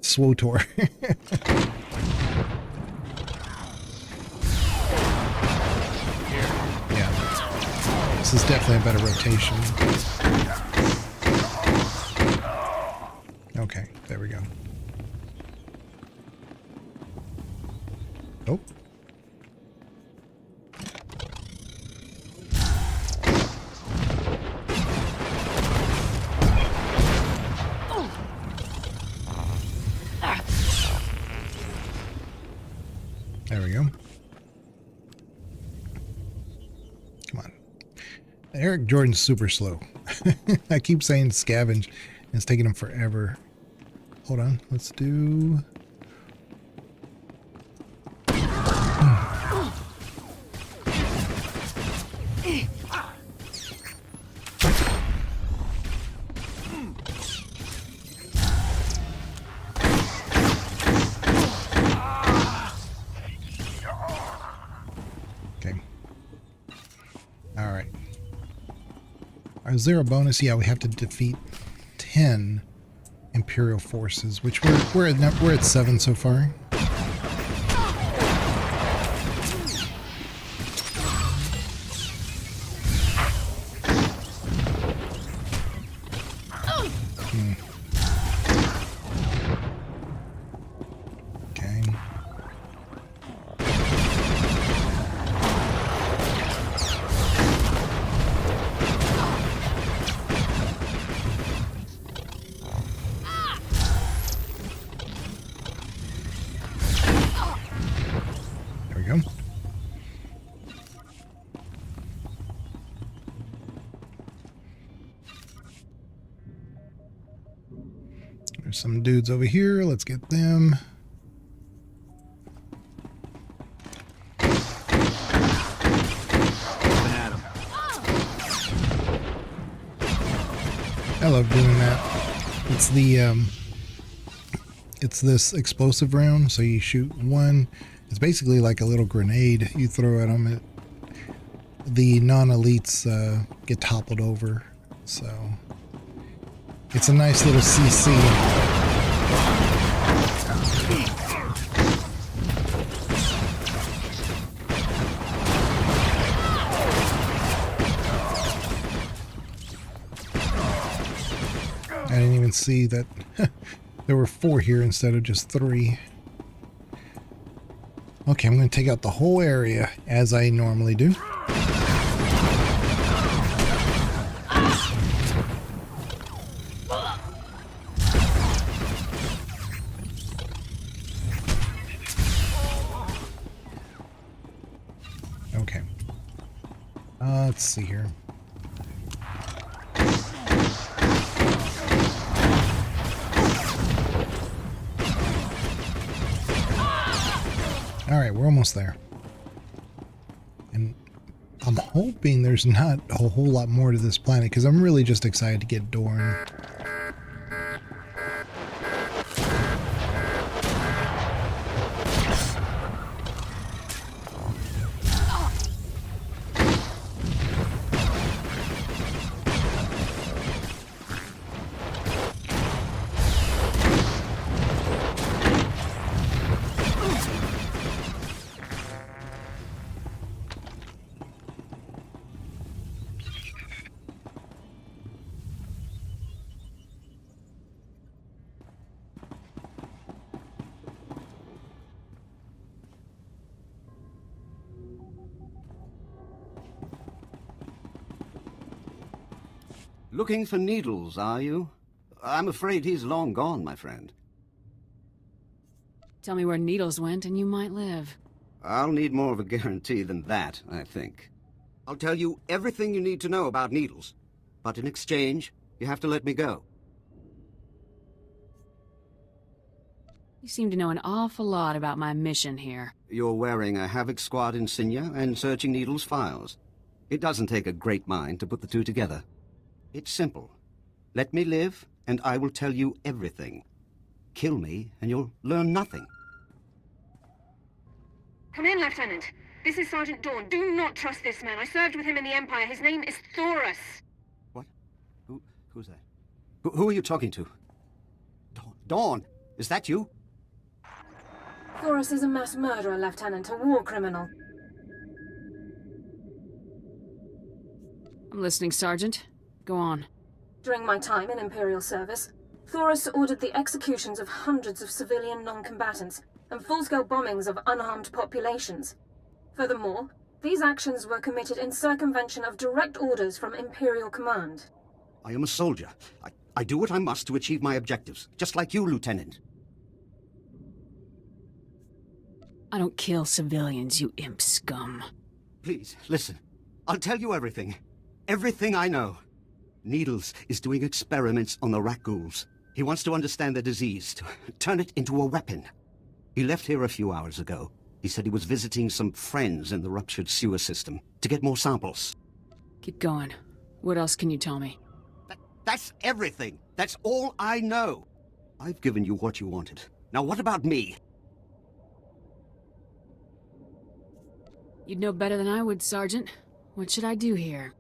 SWTOR. Yeah, this is definitely a better rotation. Okay, there we go. Oh. There we go. Come on. Eric Jordan's super slow. I keep saying scavenge, and it's taking him forever. Hold on, let's do... Okay. Alright. Is there a bonus? Yeah, we have to defeat 10 Imperial forces, which we're at 7 so far. Okay. There's some dudes over here. Let's get them. I love doing that. It's the it's this explosive round, so you shoot one. It's basically like a little grenade you throw at them. The non-elites get toppled over, so it's a nice little CC. I didn't even see that there were 4 here instead of just 3. Okay, I'm going to take out the whole area as I normally do. Okay. Let's see here. Alright, we're almost there. And I'm hoping there's not a whole lot more to this planet, because I'm really just excited to get Dorn. Looking for Needles, are you? I'm afraid he's long gone, my friend. Tell me where Needles went and you might live. I'll need more of a guarantee than that, I think. I'll tell you everything you need to know about Needles. But in exchange, you have to let me go. You seem to know an awful lot about my mission here. You're wearing a Havoc Squad insignia and searching Needles' files. It doesn't take a great mind to put the two together. It's simple. Let me live, and I will tell you everything. Kill me, and you'll learn nothing. Come in, Lieutenant. This is Sergeant Dawn. Do not trust this man. I served with him in the Empire. His name is Thoris. What? Who's that? Who are you talking to? Dawn? Is that you? Thoris is a mass murderer, Lieutenant. A war criminal. I'm listening, Sergeant. Go on. During my time in Imperial service, Thoris ordered the executions of hundreds of civilian non-combatants and full-scale bombings of unarmed populations. Furthermore, these actions were committed in circumvention of direct orders from Imperial Command. I am a soldier. I do what I must to achieve my objectives, just like you, Lieutenant. I don't kill civilians, you imp scum. Please, listen. I'll tell you everything. Everything I know. Needles is doing experiments on the Rakghouls. He wants to understand the disease, to turn it into a weapon. He left here a few hours ago. He said he was visiting some friends in the ruptured sewer system to get more samples. Keep going. What else can you tell me? That's everything. That's all I know. I've given you what you wanted. Now what about me? You'd know better than I would, Sergeant. What should I do here?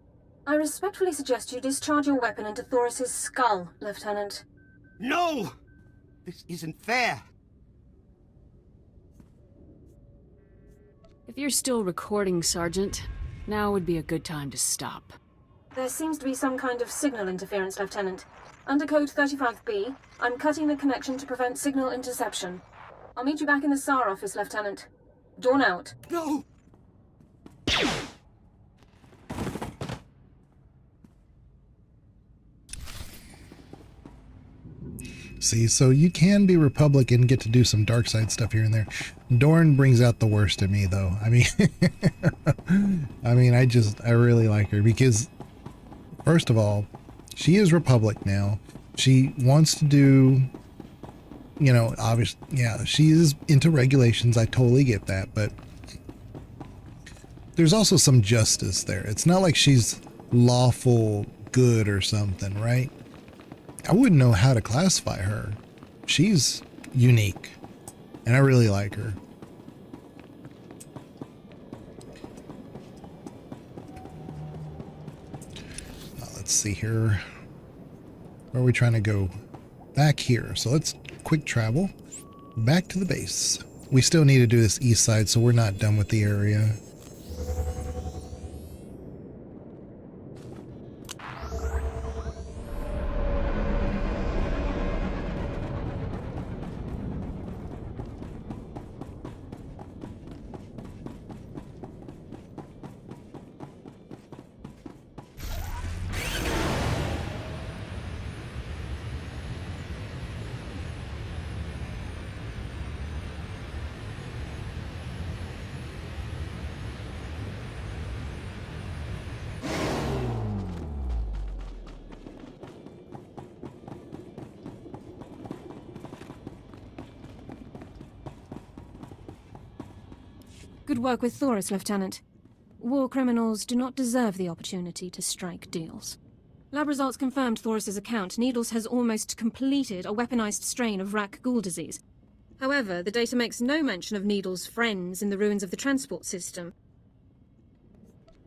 I respectfully suggest you discharge your weapon into Thoris's skull, Lieutenant. No! This isn't fair. If you're still recording, Sergeant, now would be a good time to stop. There seems to be some kind of signal interference, Lieutenant. Under Code 35B, I'm cutting the connection to prevent signal interception. I'll meet you back in the SAR office, Lieutenant. Dawn out. No! See, so you can be Republican, get to do some dark side stuff here and there. Dorn brings out the worst in me, though. I mean, I really like her because, first of all, she is Republic now. She wants to do, you know, obviously, yeah, she is into regulations. I totally get that, but there's also some justice there. It's not like she's lawful good or something, right? I wouldn't know how to classify her. She's unique, and I really like her. Let's see here. Where are we trying to go? Back here. So let's quick travel back to the base. We still need to do this east side, so we're not done with the area. Good work with Thoris, Lieutenant. War criminals do not deserve the opportunity to strike deals. Lab results confirmed Thoris's account. Needles has almost completed a weaponized strain of Rak Ghoul disease. However, the data makes no mention of Needles' friends in the ruins of the transport system.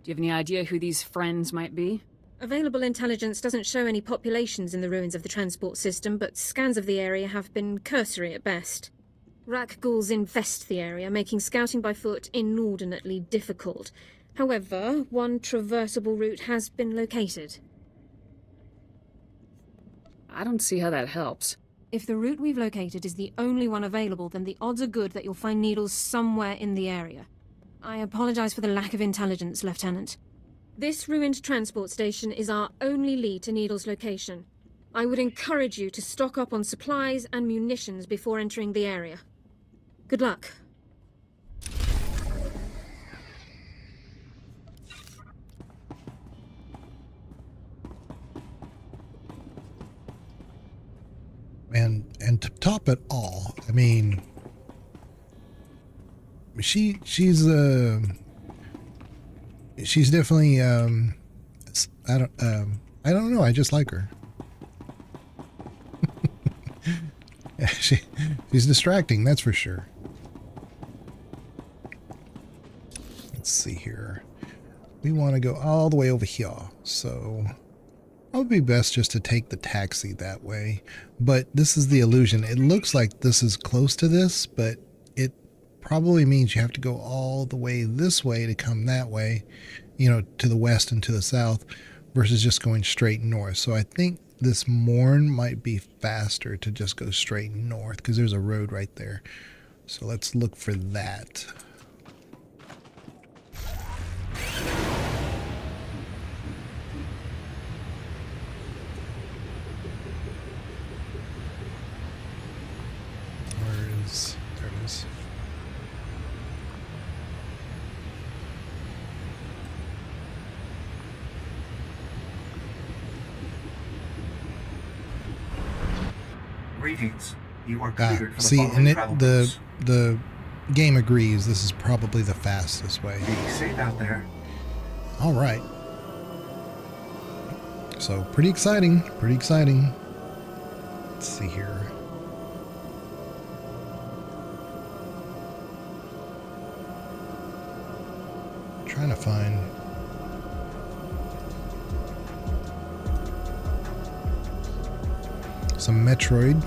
Do you have any idea who these friends might be? Available intelligence doesn't show any populations in the ruins of the transport system, but scans of the area have been cursory at best. Rak Ghouls infest the area, making scouting by foot inordinately difficult. However, one traversable route has been located. I don't see how that helps. If the route we've located is the only one available, then the odds are good that you'll find Needles somewhere in the area. I apologize for the lack of intelligence, Lieutenant. This ruined transport station is our only lead to Needles' location. I would encourage you to stock up on supplies and munitions before entering the area. Good luck. And to top it all, I mean, she's definitely I don't know, I just like her. Yeah, she's distracting, that's for sure. Let's see here. We want to go all the way over here, so it would be best just to take the taxi that way. But this is the illusion. It looks like this is close to this, but it probably means you have to go all the way this way to come that way, you know, to the west and to the south, versus just going straight north. So I think this morn might be faster to just go straight north, because there's a road right there. So let's look for that. There it is. Greetings. You are cleared for the See, following and travel the routes. game agrees this is probably the fastest way. Be safe out there. All right. So pretty exciting. Pretty exciting. Let's see here. Trying to find some Metroid.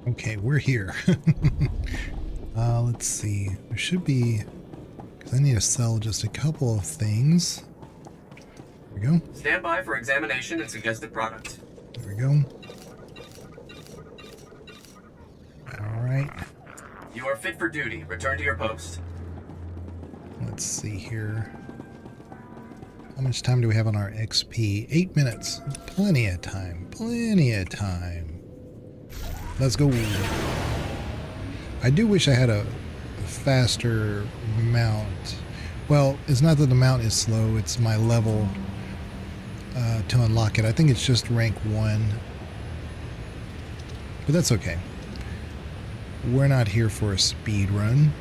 Okay, we're here. Let's see. There should be, because I need to sell just a couple of things. There we go. Stand by for examination and suggested products. There we go. All right. You are fit for duty. Return to your post. Let's see here. How much time do we have on our XP? 8 minutes. Plenty of time. Plenty of time. Let's go. I do wish I had a faster mount. Well, it's not that the mount is slow, it's my level to unlock it. I think it's just rank 1. But that's okay. We're not here for a speed run.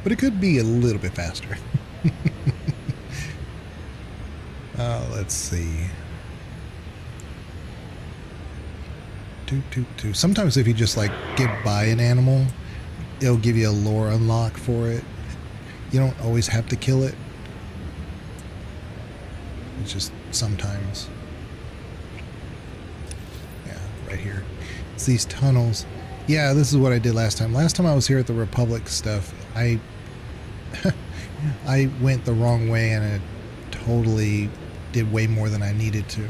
But it could be a little bit faster. Let's see. Sometimes if you just like get by an animal, it'll give you a lore unlock for it. You don't always have to kill it. It's just sometimes. Yeah, right here. It's these tunnels. Yeah, this is what I did last time. Last time I was here at the Republic stuff, I went the wrong way and it totally did way more than I needed to.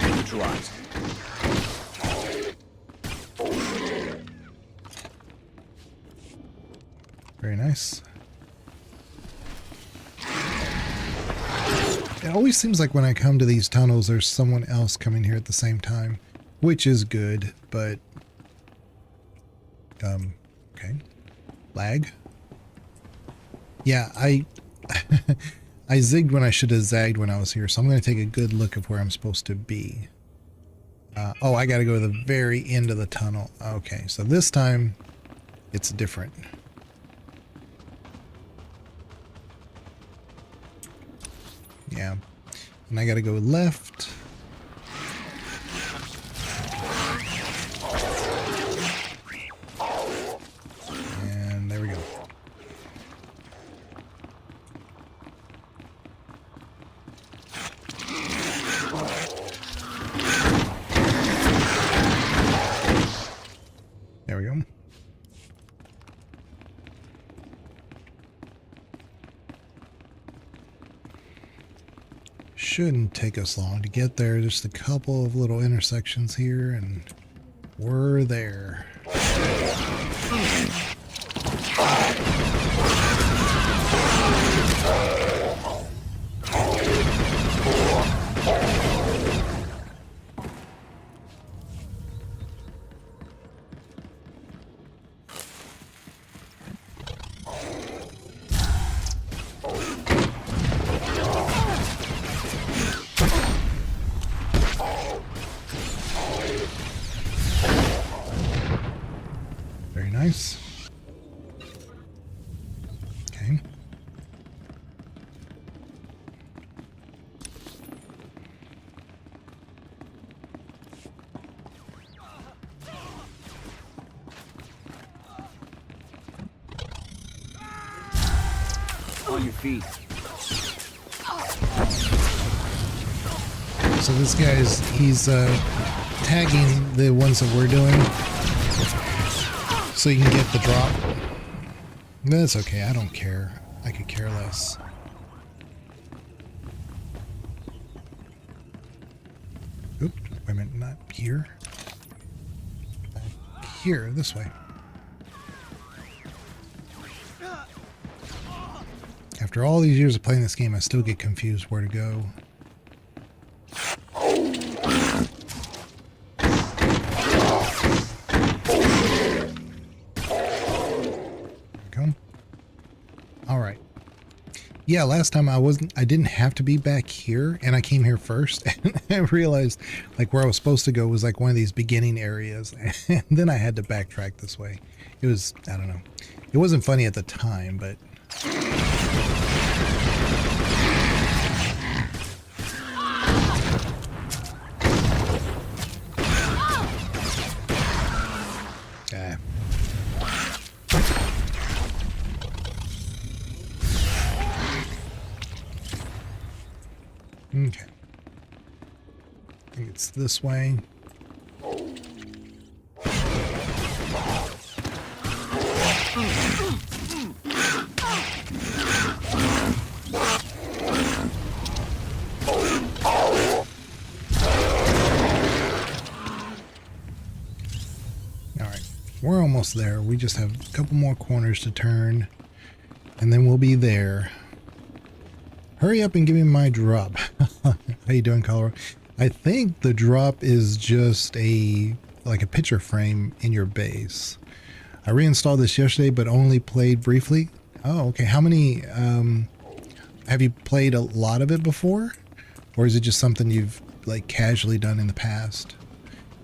Neutralized. Very nice. It always seems like when I come to these tunnels, there's someone else coming here at the same time, which is good, but okay. Lag. Yeah, I zigged when I should have zagged when I was here, so I'm going to take a good look of where I'm supposed to be. Oh, I got to go to the very end of the tunnel. Okay, so this time it's different. Yeah, and I got to go left. And there we go. There we go. Shouldn't take us long to get there. Just a couple of little intersections here and we're there. Nice. Okay. On your feet. So this he's tagging the ones that we're doing. So you can get the drop. That's okay, I don't care. I could care less. Oop, wait a minute, not here. Here, this way. After all these years of playing this game, I still get confused where to go. Yeah, last time I didn't have to be back here, and I came here first, and I realized like where I was supposed to go was like one of these beginning areas, and then I had to backtrack this way. It was, I don't know. It wasn't funny at the time, but okay. I think it's this way. Alright, we're almost there. We just have a couple more corners to turn. and then we'll be there. Hurry up and give me my drop. How you doing, Colorado? I think the drop is just like a picture frame in your base. I reinstalled this yesterday, but only played briefly. Oh, okay. How many, have you played a lot of it before? Or is it just something you've like casually done in the past?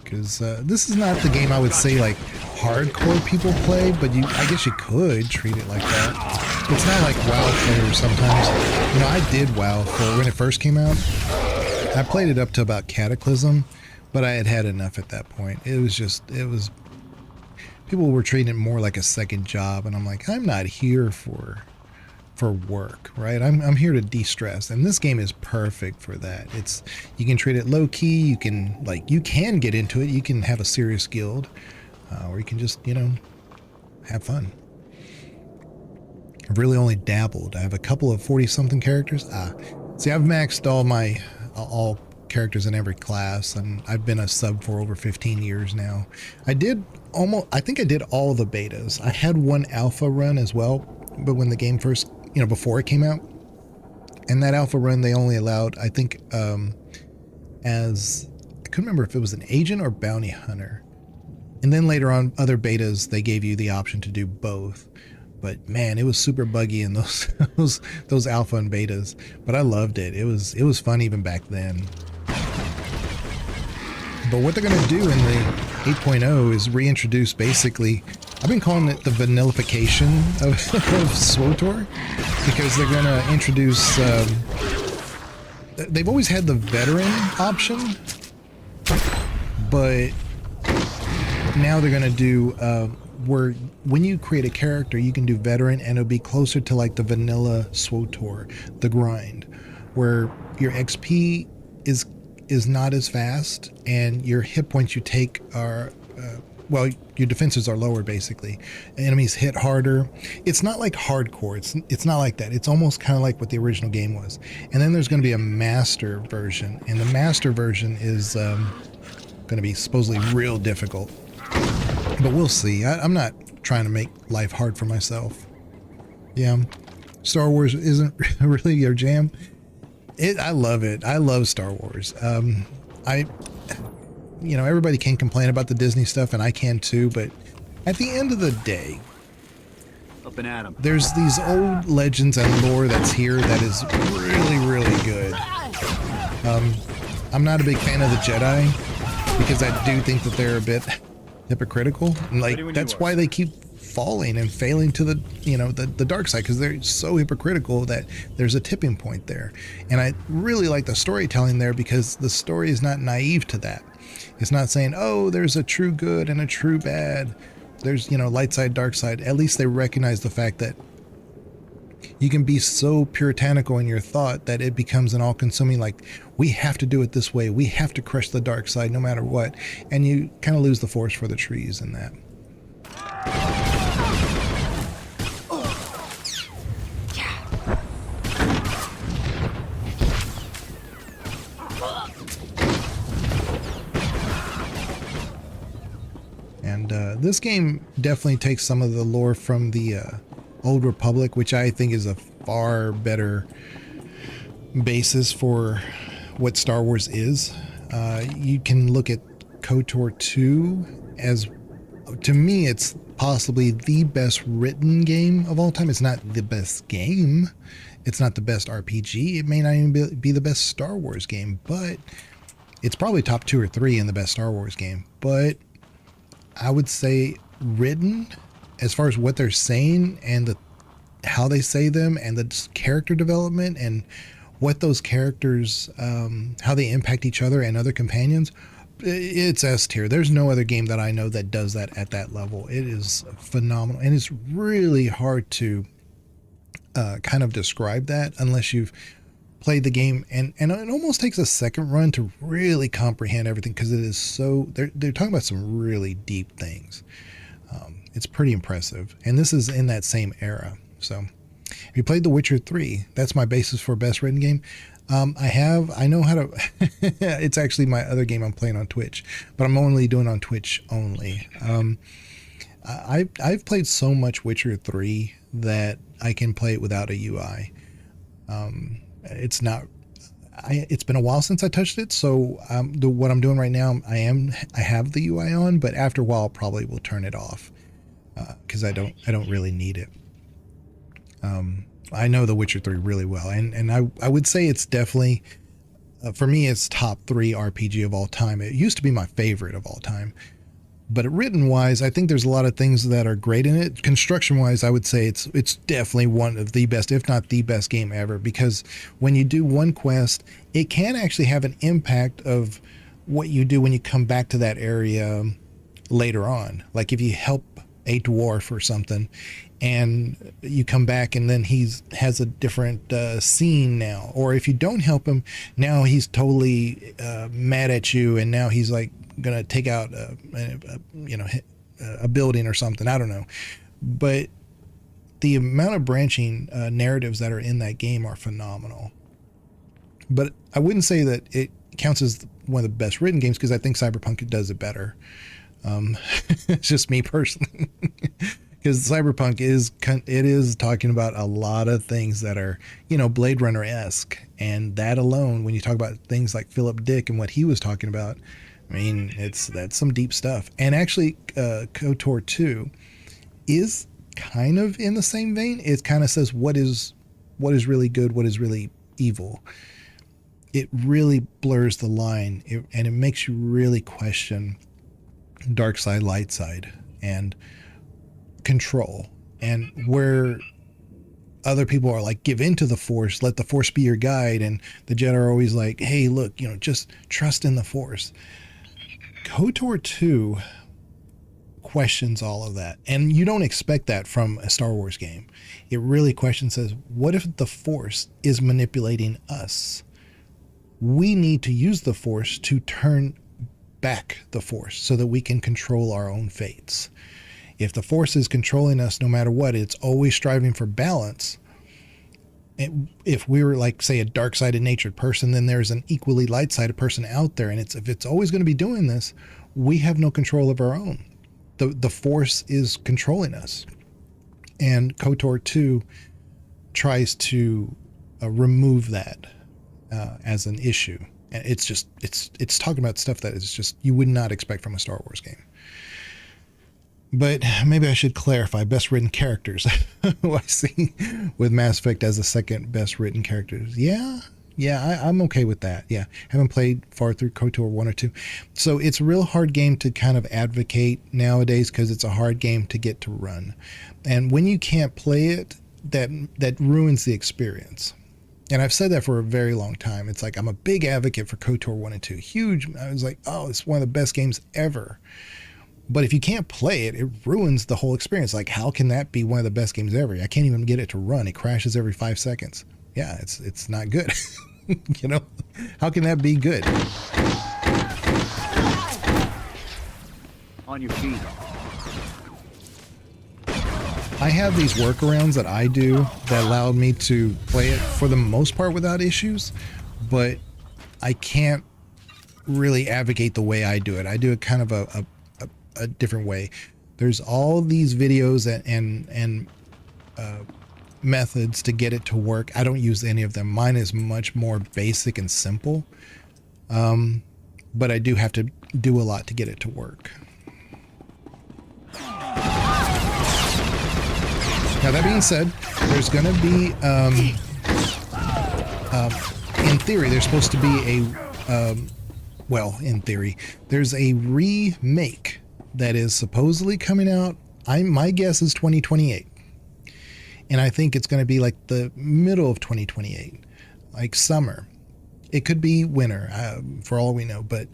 Because this is not the game I would say like hardcore people play, but I guess you could treat it like that. It's not like WoW players sometimes. You know, I did WoW for when it first came out. I played it up to about Cataclysm, but I had enough at that point. It was people were treating it more like a second job, and I'm like, I'm not here for work, right? I'm here to de-stress, and this game is perfect for that. You can treat it low key. You can get into it. You can have a serious guild, or you can just have fun. I've really only dabbled. I have a couple of 40-something characters. See, I've maxed all characters in every class, and I've been a sub for over 15 years now. I think I did all the betas. I had one alpha run as well, but when the game first, before it came out, and that alpha run they only allowed, I think, I couldn't remember if it was an agent or bounty hunter. And then later on, other betas, they gave you the option to do both. But man, it was super buggy in those alpha and betas. But I loved it. It was fun even back then. But what they're gonna do in the 8.0 is reintroduce basically, I've been calling it the vanillification of SWTOR, because they're gonna introduce. They've always had the veteran option, but now they're gonna do where when you create a character, you can do veteran, and it'll be closer to like the vanilla SWTOR, the grind, where your XP is not as fast, and your hit points you take are your defenses are lower basically. Enemies hit harder. It's not like hardcore. It's not like that. It's almost kind of like what the original game was. And then there's going to be a master version, and the master version is going to be supposedly real difficult. But we'll see. I'm not trying to make life hard for myself. Yeah, Star Wars isn't really your jam. I love it. I love Star Wars. Everybody can complain about the Disney stuff, and I can too, but at the end of the day, up and at 'em. There's these old legends and lore that's here that is really, really good. I'm not a big fan of the Jedi, because I do think that they're a bit hypocritical. And that's why they keep falling and failing to the dark side, because they're so hypocritical that there's a tipping point there. And I really like the storytelling there, because the story is not naive to that. It's not saying, oh, there's a true good and a true bad. There's, light side, dark side. At least they recognize the fact that you can be so puritanical in your thought that it becomes an all-consuming, like, we have to do it this way. We have to crush the dark side no matter what. And you kind of lose the forest for the trees in that. And this game definitely takes some of the lore from the Old Republic, which I think is a far better basis for what Star Wars is. You can look at KOTOR 2 as, to me, it's possibly the best written game of all time. It's not the best game. It's not the best RPG. It may not even be the best Star Wars game, but it's probably top 2 or 3 in the best Star Wars game. But I would say written, as far as what they're saying and how they say them, and the character development and what those characters, how they impact each other and other companions, it's S tier. There's no other game that I know that does that at that level. It is phenomenal, and it's really hard to kind of describe that unless you've played the game, and it almost takes a second run to really comprehend everything, because it is so, they're talking about some really deep things. It's pretty impressive, and this is in that same era. So if you played The Witcher 3, that's my basis for best written game. I know how to it's actually my other game I'm playing on Twitch, but I'm only doing on Twitch only. I've played so much Witcher 3 that I can play it without a UI. It's not. It's been a while since I touched it, so what I'm doing right now, I have the UI on, but after a while, I probably will turn it off because I don't really need it. I know The Witcher 3 really well, and I would say it's definitely, for me, it's top 3 RPG of all time. It used to be my favorite of all time. But written wise, I think there's a lot of things that are great in it. Construction wise, I would say it's definitely one of the best, if not the best game ever, because when you do one quest, it can actually have an impact of what you do when you come back to that area later on. Like if you help a dwarf or something and you come back and then has a different scene now, or if you don't help him, now he's totally mad at you, and now he's like gonna take out a building or something. I don't know, but the amount of branching narratives that are in that game are phenomenal. But I wouldn't say that it counts as one of the best written games, because I think Cyberpunk does it better. It's just me personally, because Cyberpunk is talking about a lot of things that are, Blade Runner-esque, and that alone, when you talk about things like Philip Dick and what he was talking about, I mean, that's some deep stuff. And actually, KOTOR 2 is kind of in the same vein. It kind of says what is really good, what is really evil. It really blurs the line, and it makes you really question dark side, light side, and control, and where other people are like, give into the Force, let the Force be your guide, and the Jedi are always like, hey, look, just trust in the Force. KOTOR 2 questions all of that, and you don't expect that from a Star Wars game. It really questions, says, what if the Force is manipulating us? We need to use the Force to turn back the Force so that we can control our own fates. If the Force is controlling us no matter what, it's always striving for balance. If we were like, say, a dark-sided natured person, then there's an equally light-sided person out there, and if it's always going to be doing this, we have no control of our own. The Force is controlling us, and KOTOR 2 tries to remove that as an issue. And it's talking about stuff that is just you would not expect from a Star Wars game. But maybe I should clarify best written characters. Who I see with Mass Effect as the second best written characters. Yeah, I'm okay with that. Yeah, haven't played far through KOTOR 1 or 2. So it's a real hard game to kind of advocate nowadays, because it's a hard game to get to run. And when you can't play it, that ruins the experience. And I've said that for a very long time. It's like, I'm a big advocate for KOTOR 1 and 2. Huge. I was like, oh, it's one of the best games ever. But if you can't play it, it ruins the whole experience. Like, how can that be one of the best games ever? I can't even get it to run. It crashes every 5 seconds. Yeah, it's not good. How can that be good? On your feet. I have these workarounds that I do that allow me to play it for the most part without issues, but I can't really advocate the way I do it. I do it kind of a different way. There's all these videos and methods to get it to work. I don't use any of them. Mine is much more basic and simple, but I do have to do a lot to get it to work. Now, that being said, there's going to be, in theory, there's supposed to be in theory, there's a remake that is supposedly coming out. My guess is 2028. And I think it's going to be like the middle of 2028, like summer. It could be winter, for all we know. But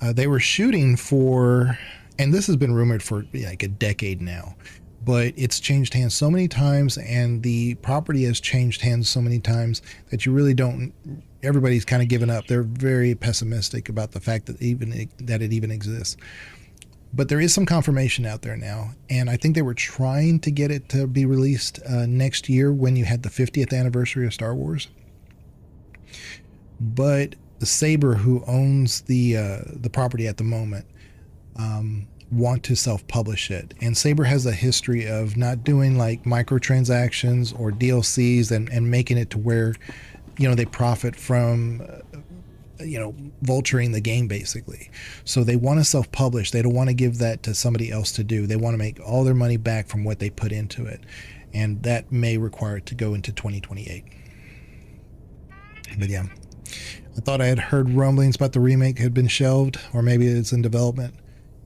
they were shooting for, and this has been rumored for like a decade now, but it's changed hands so many times, and the property has changed hands so many times that you really don't, everybody's kind of given up. They're very pessimistic about the fact that it even exists. But there is some confirmation out there now, and I think they were trying to get it to be released next year when you had the 50th anniversary of Star Wars. But the Saber, who owns the property at the moment, want to self-publish it. And Saber has a history of not doing like microtransactions or DLCs and making it to where, you know, they profit from, you know, vulturing the game basically. So they want to self-publish. They don't want to give that to somebody else to do. They want to make all their money back from what they put into it. And that may require it to go into 2028. But yeah, I thought I had heard rumblings about the remake had been shelved, or maybe it's in development.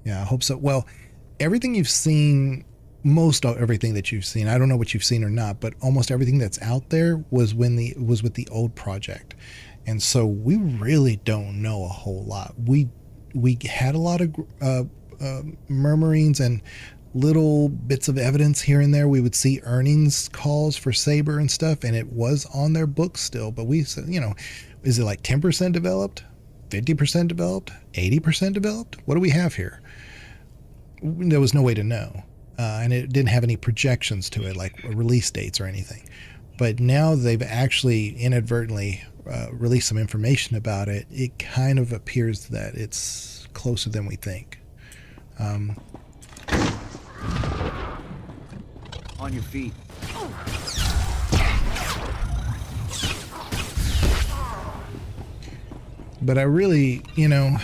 Yeah, I hope so. Well, everything you've seen, most of everything that you've seen, I don't know what you've seen or not, but almost everything that's out there was with the old project. And so we really don't know a whole lot. We had a lot of murmurings and little bits of evidence here and there. We would see earnings calls for Saber and stuff, and it was on their books still. But we said, you know, is it like 10% developed, 50% developed, 80% developed? What do we have here? There was no way to know. And it didn't have any projections to it, like release dates or anything. But now they've actually inadvertently released some information about it. It kind of appears that it's closer than we think. On your feet. But I really, you know,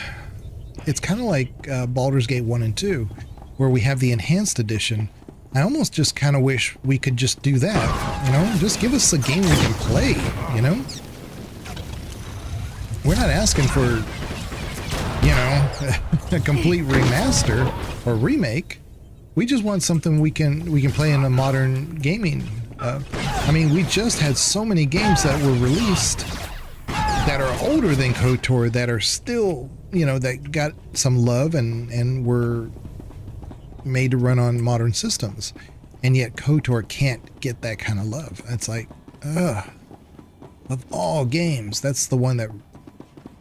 it's kind of like Baldur's Gate 1 and 2, where we have the enhanced edition. I almost just kind of wish we could just do that, you know? Just give us a game we can play, you know? We're not asking for, you know, a complete remaster or remake. We just want something we can play in a modern gaming. I mean, we just had so many games that were released that are older than KOTOR that are still, you know, that got some love and were made to run on modern systems. And yet KOTOR can't get that kind of love. It's like, of all games, that's the one that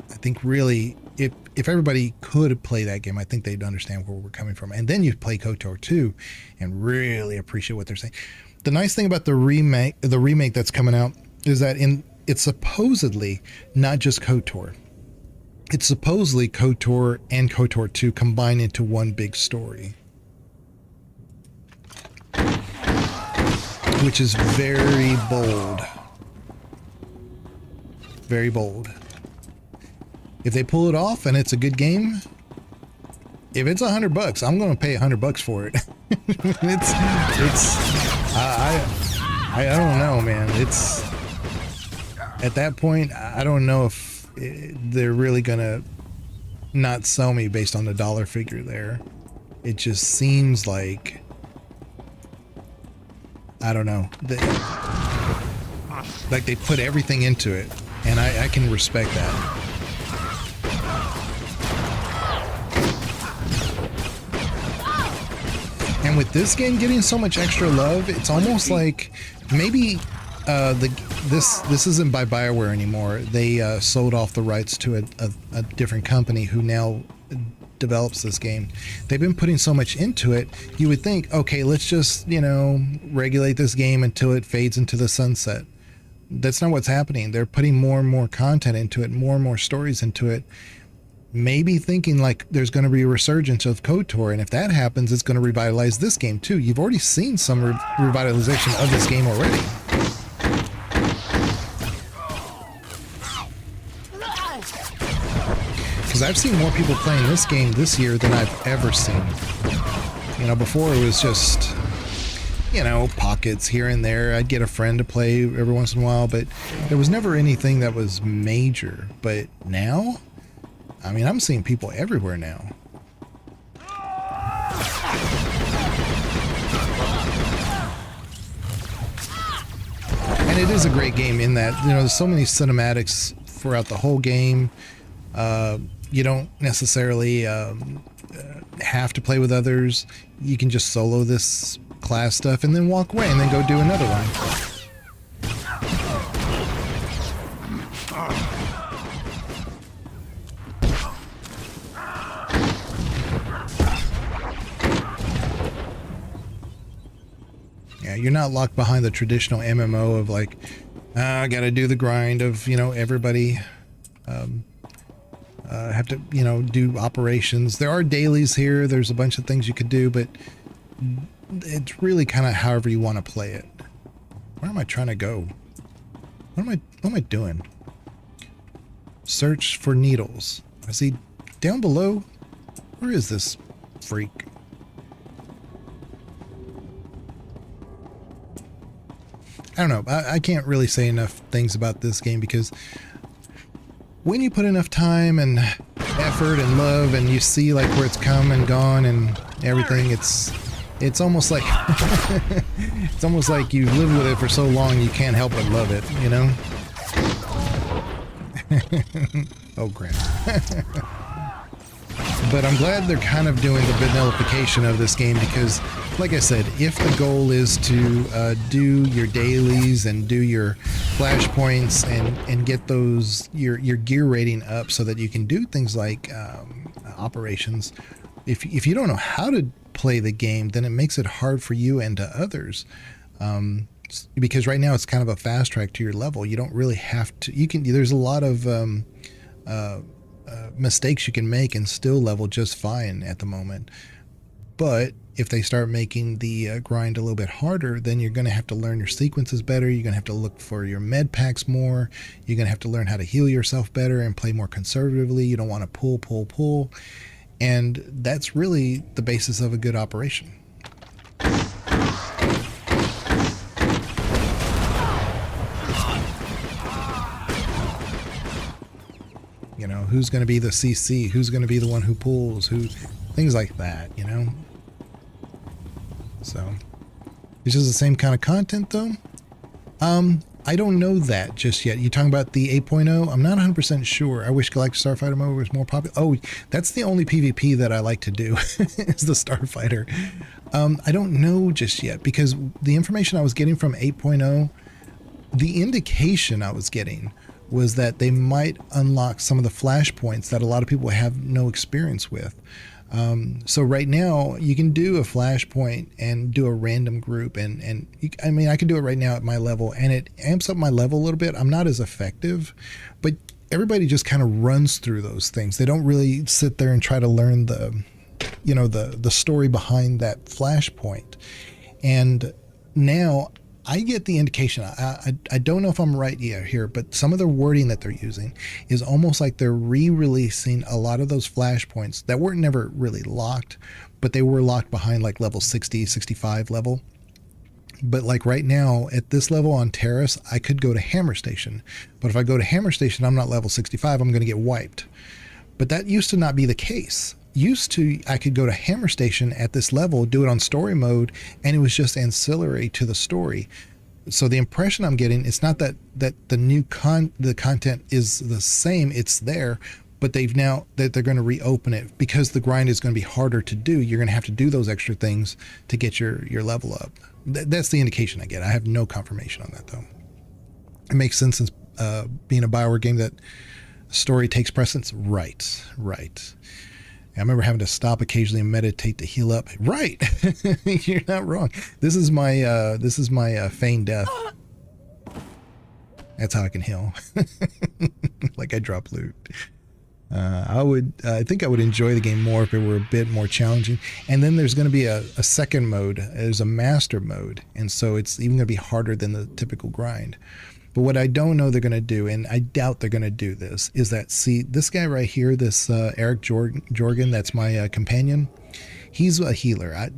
I think really, if everybody could play that game, I think they'd understand where we're coming from. And then you play KOTOR 2 and really appreciate what they're saying. The nice thing about the remake that's coming out is that it's supposedly not just KOTOR. It's supposedly KOTOR and KOTOR 2 combined into one big story, which is very bold. Very bold. If they pull it off and it's a good game, if it's $100, I'm going to pay $100 for it. I don't know, man. It's at that point, I don't know if they're really going to not sell me based on the dollar figure there. It just seems like, I don't know, like they put everything into it, and I can respect that. And with this game getting so much extra love, it's almost like maybe this isn't by BioWare anymore. They sold off the rights to a different company who now develops this game. They've been putting so much into it, you would think, okay, let's just, you know, regulate this game until it fades into the sunset. That's not what's happening. They're putting more and more content into it, more and more stories into it. Maybe thinking like there's going to be a resurgence of KOTOR, and if that happens, it's going to revitalize this game too. You've already seen some revitalization of this game already. Because I've seen more people playing this game this year than I've ever seen. You know, before it was just, you know, pockets here and there. I'd get a friend to play every once in a while, but there was never anything that was major. But now, I mean, I'm seeing people everywhere now. And it is a great game in that, you know, there's so many cinematics throughout the whole game. You don't necessarily have to play with others. You can just solo this class stuff and then walk away and then go do another one. Yeah, you're not locked behind the traditional MMO of like, I gotta do the grind of, you know, everybody have to, you know, do operations. There are dailies here. There's a bunch of things you could do, but it's really kind of however you want to play it. Where am I trying to go? What am I doing? Search for needles. Is he down below? Where is this freak? I don't know. I can't really say enough things about this game because when you put enough time and effort and love and you see like where it's come and gone and everything, it's almost like it's almost like you've lived with it for so long you can't help but love it, you know? Oh crap. But I'm glad they're kind of doing the vanillification of this game because, like I said, if the goal is to do your dailies and do your flashpoints and get those your gear rating up so that you can do things like operations, if you don't know how to play the game, then it makes it hard for you and to others. Because right now it's kind of a fast track to your level. You don't really have to. You can. There's a lot of mistakes you can make and still level just fine at the moment. But if they start making the grind a little bit harder, then you're going to have to learn your sequences better. You're going to have to look for your med packs more. You're going to have to learn how to heal yourself better and play more conservatively. You don't want to pull. And that's really the basis of a good operation. You know, who's going to be the CC? Who's going to be the one who pulls? Things like that, you know? So, is this the same kind of content, though? I don't know that just yet. You talking about the 8.0? I'm not 100% sure. I wish Galactic Starfighter mode was more popular. Oh, that's the only PvP that I like to do, is the Starfighter. I don't know just yet, because the information I was getting from 8.0, the indication I was getting was that they might unlock some of the flashpoints that a lot of people have no experience with. So right now you can do a flashpoint and do a random group I mean, I can do it right now at my level and it amps up my level a little bit. I'm not as effective, but everybody just kind of runs through those things. They don't really sit there and try to learn the story behind that flashpoint. And now I get the indication, I don't know if I'm right yet here, but some of the wording that they're using is almost like they're re-releasing a lot of those flashpoints that weren't never really locked, but they were locked behind like level 60, 65 level. But like right now at this level on Terrace, I could go to Hammer Station. But if I go to Hammer Station, I'm not level 65, I'm going to get wiped. But that used to not be the case. Used to, I could go to Hammer Station at this level, do it on story mode, and it was just ancillary to the story. So the impression I'm getting, it's not that the content is the same, it's there, but they've now, that they're going to reopen it because the grind is going to be harder to do. You're going to have to do those extra things to get your level up. That's the indication I get. I have no confirmation on that though. It makes sense since being a BioWare game that story takes precedence. Right. I remember having to stop occasionally and meditate to heal up. Right, you're not wrong. This is my feigned death. That's how I can heal. Like I drop loot. I think I would enjoy the game more if it were a bit more challenging. And then there's going to be a second mode. There's a master mode, and so it's even going to be harder than the typical grind. But what I don't know they're going to do, and I doubt they're going to do this, is that, see, this guy right here, this Eric Jorgen, that's my companion, he's a healer.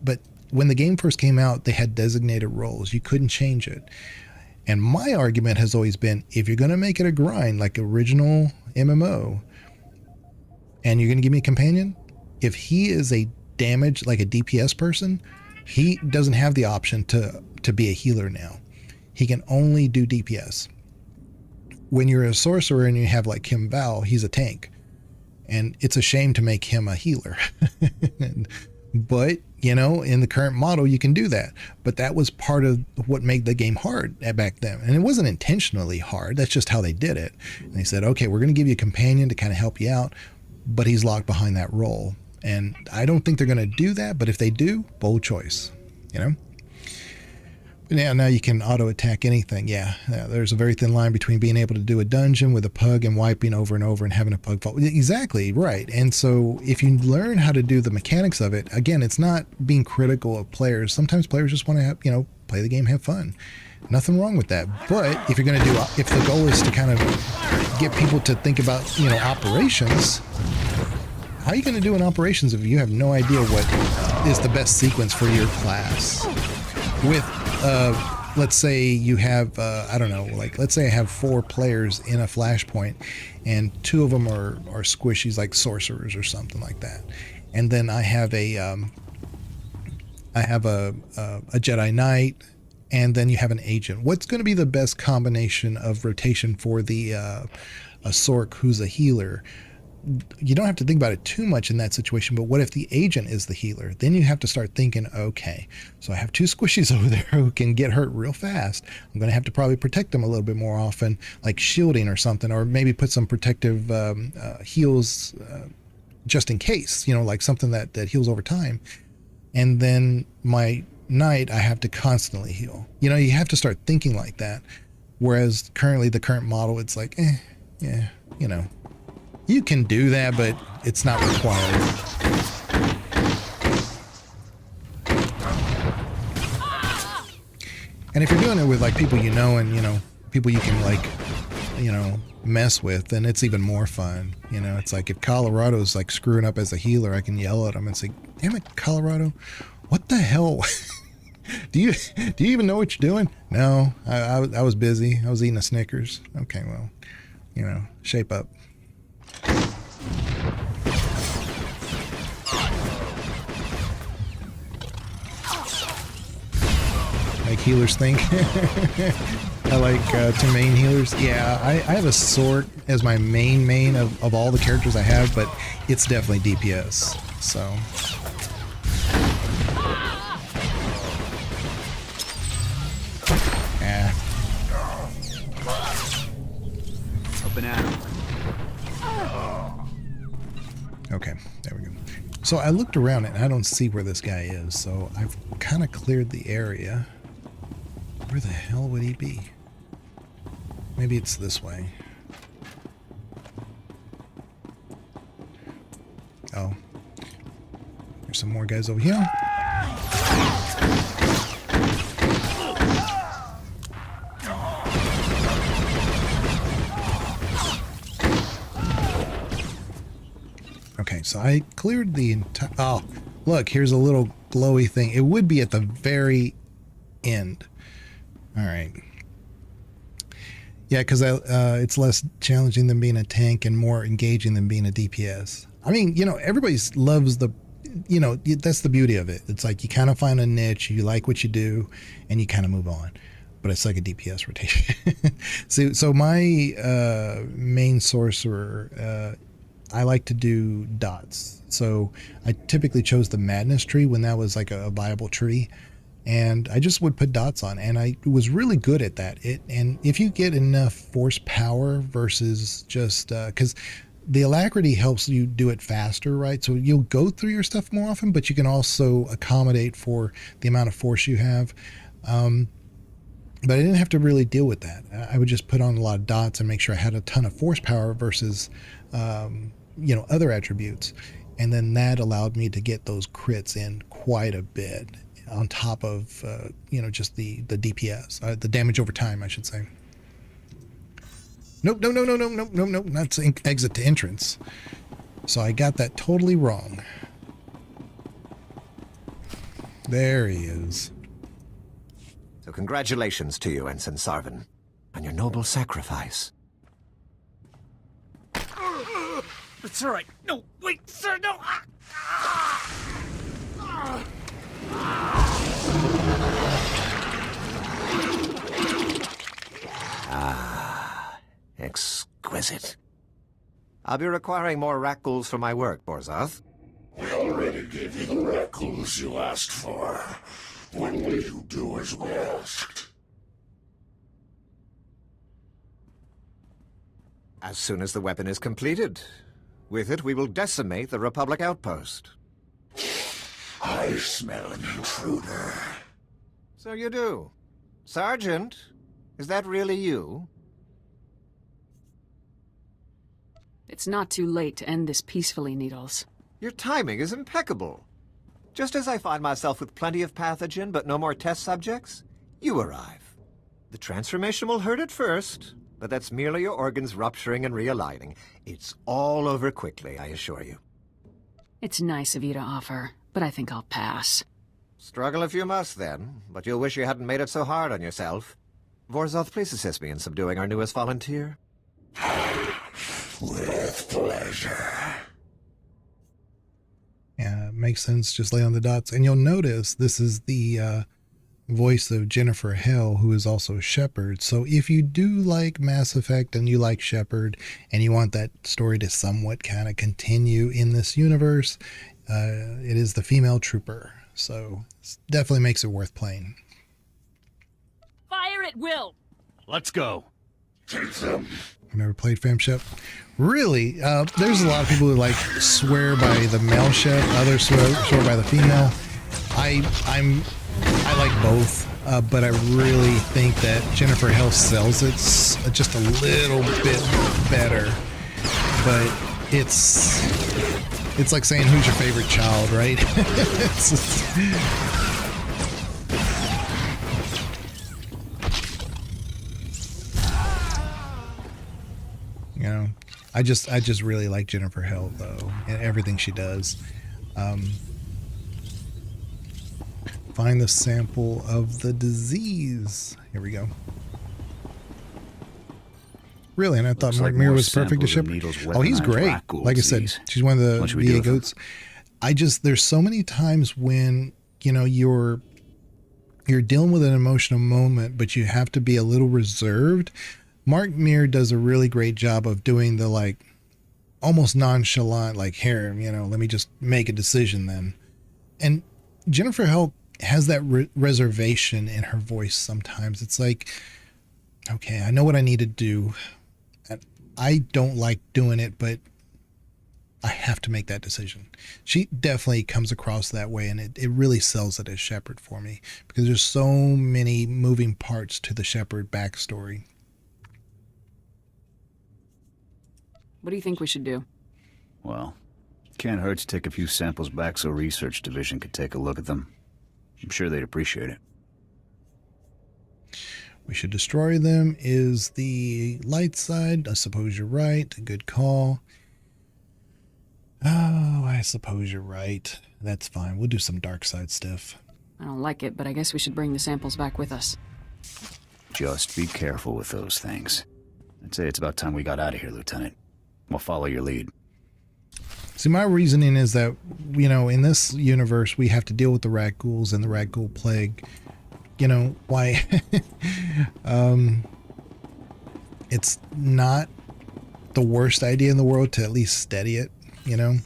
But when the game first came out, they had designated roles. You couldn't change it. And my argument has always been, if you're going to make it a grind, like original MMO, and you're going to give me a companion, if he is a damage, like a DPS person, he doesn't have the option to be a healer now. He can only do DPS. When you're a sorcerer and you have like Kim Val, he's a tank. And it's a shame to make him a healer. But, you know, in the current model, you can do that. But that was part of what made the game hard back then. And it wasn't intentionally hard. That's just how they did it. And they said, okay, we're going to give you a companion to kind of help you out, but he's locked behind that role. And I don't think they're going to do that. But if they do, bold choice, you know? Now you can auto-attack anything. Yeah, there's a very thin line between being able to do a dungeon with a pug and wiping over and over and having a pug fall. Exactly, right. And so if you learn how to do the mechanics of it, again, it's not being critical of players. Sometimes players just want to have, play the game, have fun. Nothing wrong with that. But if you're going to if the goal is to kind of get people to think about, operations, how are you going to do an operations if you have no idea what is the best sequence for your class? With, let's say you have, let's say I have 4 players in a flashpoint and 2 of them are squishies like sorcerers or something like that. And then I have a Jedi Knight, and then you have an agent. What's going to be the best combination of rotation for the a Sork who's a healer? You don't have to think about it too much in that situation, but what if the agent is the healer? Then you have to start thinking, okay, so I have 2 squishies over there who can get hurt real fast. I'm going to have to probably protect them a little bit more often, like shielding or something, or maybe put some protective heals just in case, like something that heals over time. And then my knight, I have to constantly heal. You have to start thinking like that. Whereas currently, the current model, it's like, yeah, you can do that, but it's not required. And if you're doing it with like people and people you can mess with, then it's even more fun. It's like if Colorado's like screwing up as a healer, I can yell at him and say, "Damn it, Colorado, what the hell? Do you even know what you're doing?" No, I was busy. I was eating a Snickers. Okay, well, shape up. Like healers think. I like to main healers. Yeah, I have a Sork as my main of all the characters I have, but it's definitely DPS. So. Yeah. Open out. Okay, there we go. So I looked around and I don't see where this guy is, so I've kind of cleared the area. Where the hell would he be? Maybe it's this way. Oh. There's some more guys over here. Okay, so I cleared the entire... Oh, look, here's a little glowy thing. It would be at the very end. All right. Yeah, because it's less challenging than being a tank and more engaging than being a DPS. I mean, everybody loves the... that's the beauty of it. It's like you kind of find a niche, you like what you do, and you kind of move on. But it's like a DPS rotation. So my main sorcerer... I like to do dots. So I typically chose the madness tree when that was like a viable tree. And I just would put dots on, and I was really good at that. And if you get enough force power versus just because the alacrity helps you do it faster, right? So you'll go through your stuff more often, but you can also accommodate for the amount of force you have. But I didn't have to really deal with that. I would just put on a lot of dots and make sure I had a ton of force power versus other attributes, and then that allowed me to get those crits in quite a bit on top of just the DPS, the damage over time, I should say. Nope, no, that's exit to entrance. So I got that totally wrong. There he is. So congratulations to you, Ensign Sarvin, on your noble sacrifice. It's all right. No, wait, sir, no. Ah, exquisite. I'll be requiring more Rakghouls for my work, Borzoth. We already gave you the Rakghouls you asked for. When will you do as we asked? As soon as the weapon is completed. With it, we will decimate the Republic outpost. I smell an intruder. So you do. Sergeant, is that really you? It's not too late to end this peacefully, Needles. Your timing is impeccable. Just as I find myself with plenty of pathogen but no more test subjects, you arrive. The transformation will hurt at first, but that's merely your organs rupturing and realigning. It's all over quickly, I assure you. It's nice of you to offer, but I think I'll pass. Struggle if you must, then, but you'll wish you hadn't made it so hard on yourself. Vorzoth, please assist me in subduing our newest volunteer. With pleasure. Yeah, makes sense. Just lay on the dots. And you'll notice this is the voice of Jennifer Hale, who is also Shepard. So if you do like Mass Effect and you like Shepard and you want that story to somewhat kind of continue in this universe, it is the female trooper. So it definitely makes it worth playing. Fire at will! Let's go. Take them. I've never played FemShep. Really, there's a lot of people who like swear by the male Shep, others swear by the female. I like both, but I really think that Jennifer Hale sells it just a little bit better. But it's like saying who's your favorite child, right? You know, I just really like Jennifer Hale though, and everything she does. Find the sample of the disease. Here we go. Really, and I thought Mark Mir was perfect to Shepard. Oh, he's great. Like I said, she's one of the VA goats. There's so many times when, you know, you're dealing with an emotional moment, but you have to be a little reserved. Mark Mir does a really great job of doing the, like, almost nonchalant, like, here, you know, let me just make a decision then. And Jennifer Hale has that reservation in her voice sometimes. It's like, okay, I know what I need to do. I don't like doing it, but I have to make that decision. She definitely comes across that way, and it really sells it as Shepard for me, because there's so many moving parts to the Shepard backstory. What do you think we should do? Well, can't hurt to take a few samples back so Research Division could take a look at them. I'm sure they'd appreciate it. We should destroy them is the light side. I suppose you're right. Good call. Oh, I suppose you're right. That's fine. We'll do some dark side stuff. I don't like it, but I guess we should bring the samples back with us. Just be careful with those things. I'd say it's about time we got out of here, Lieutenant. We'll follow your lead. See, my reasoning is that, you know, in this universe, we have to deal with the rat ghouls and the rat ghoul plague. You know, why? It's not the worst idea in the world to at least steady it, you know?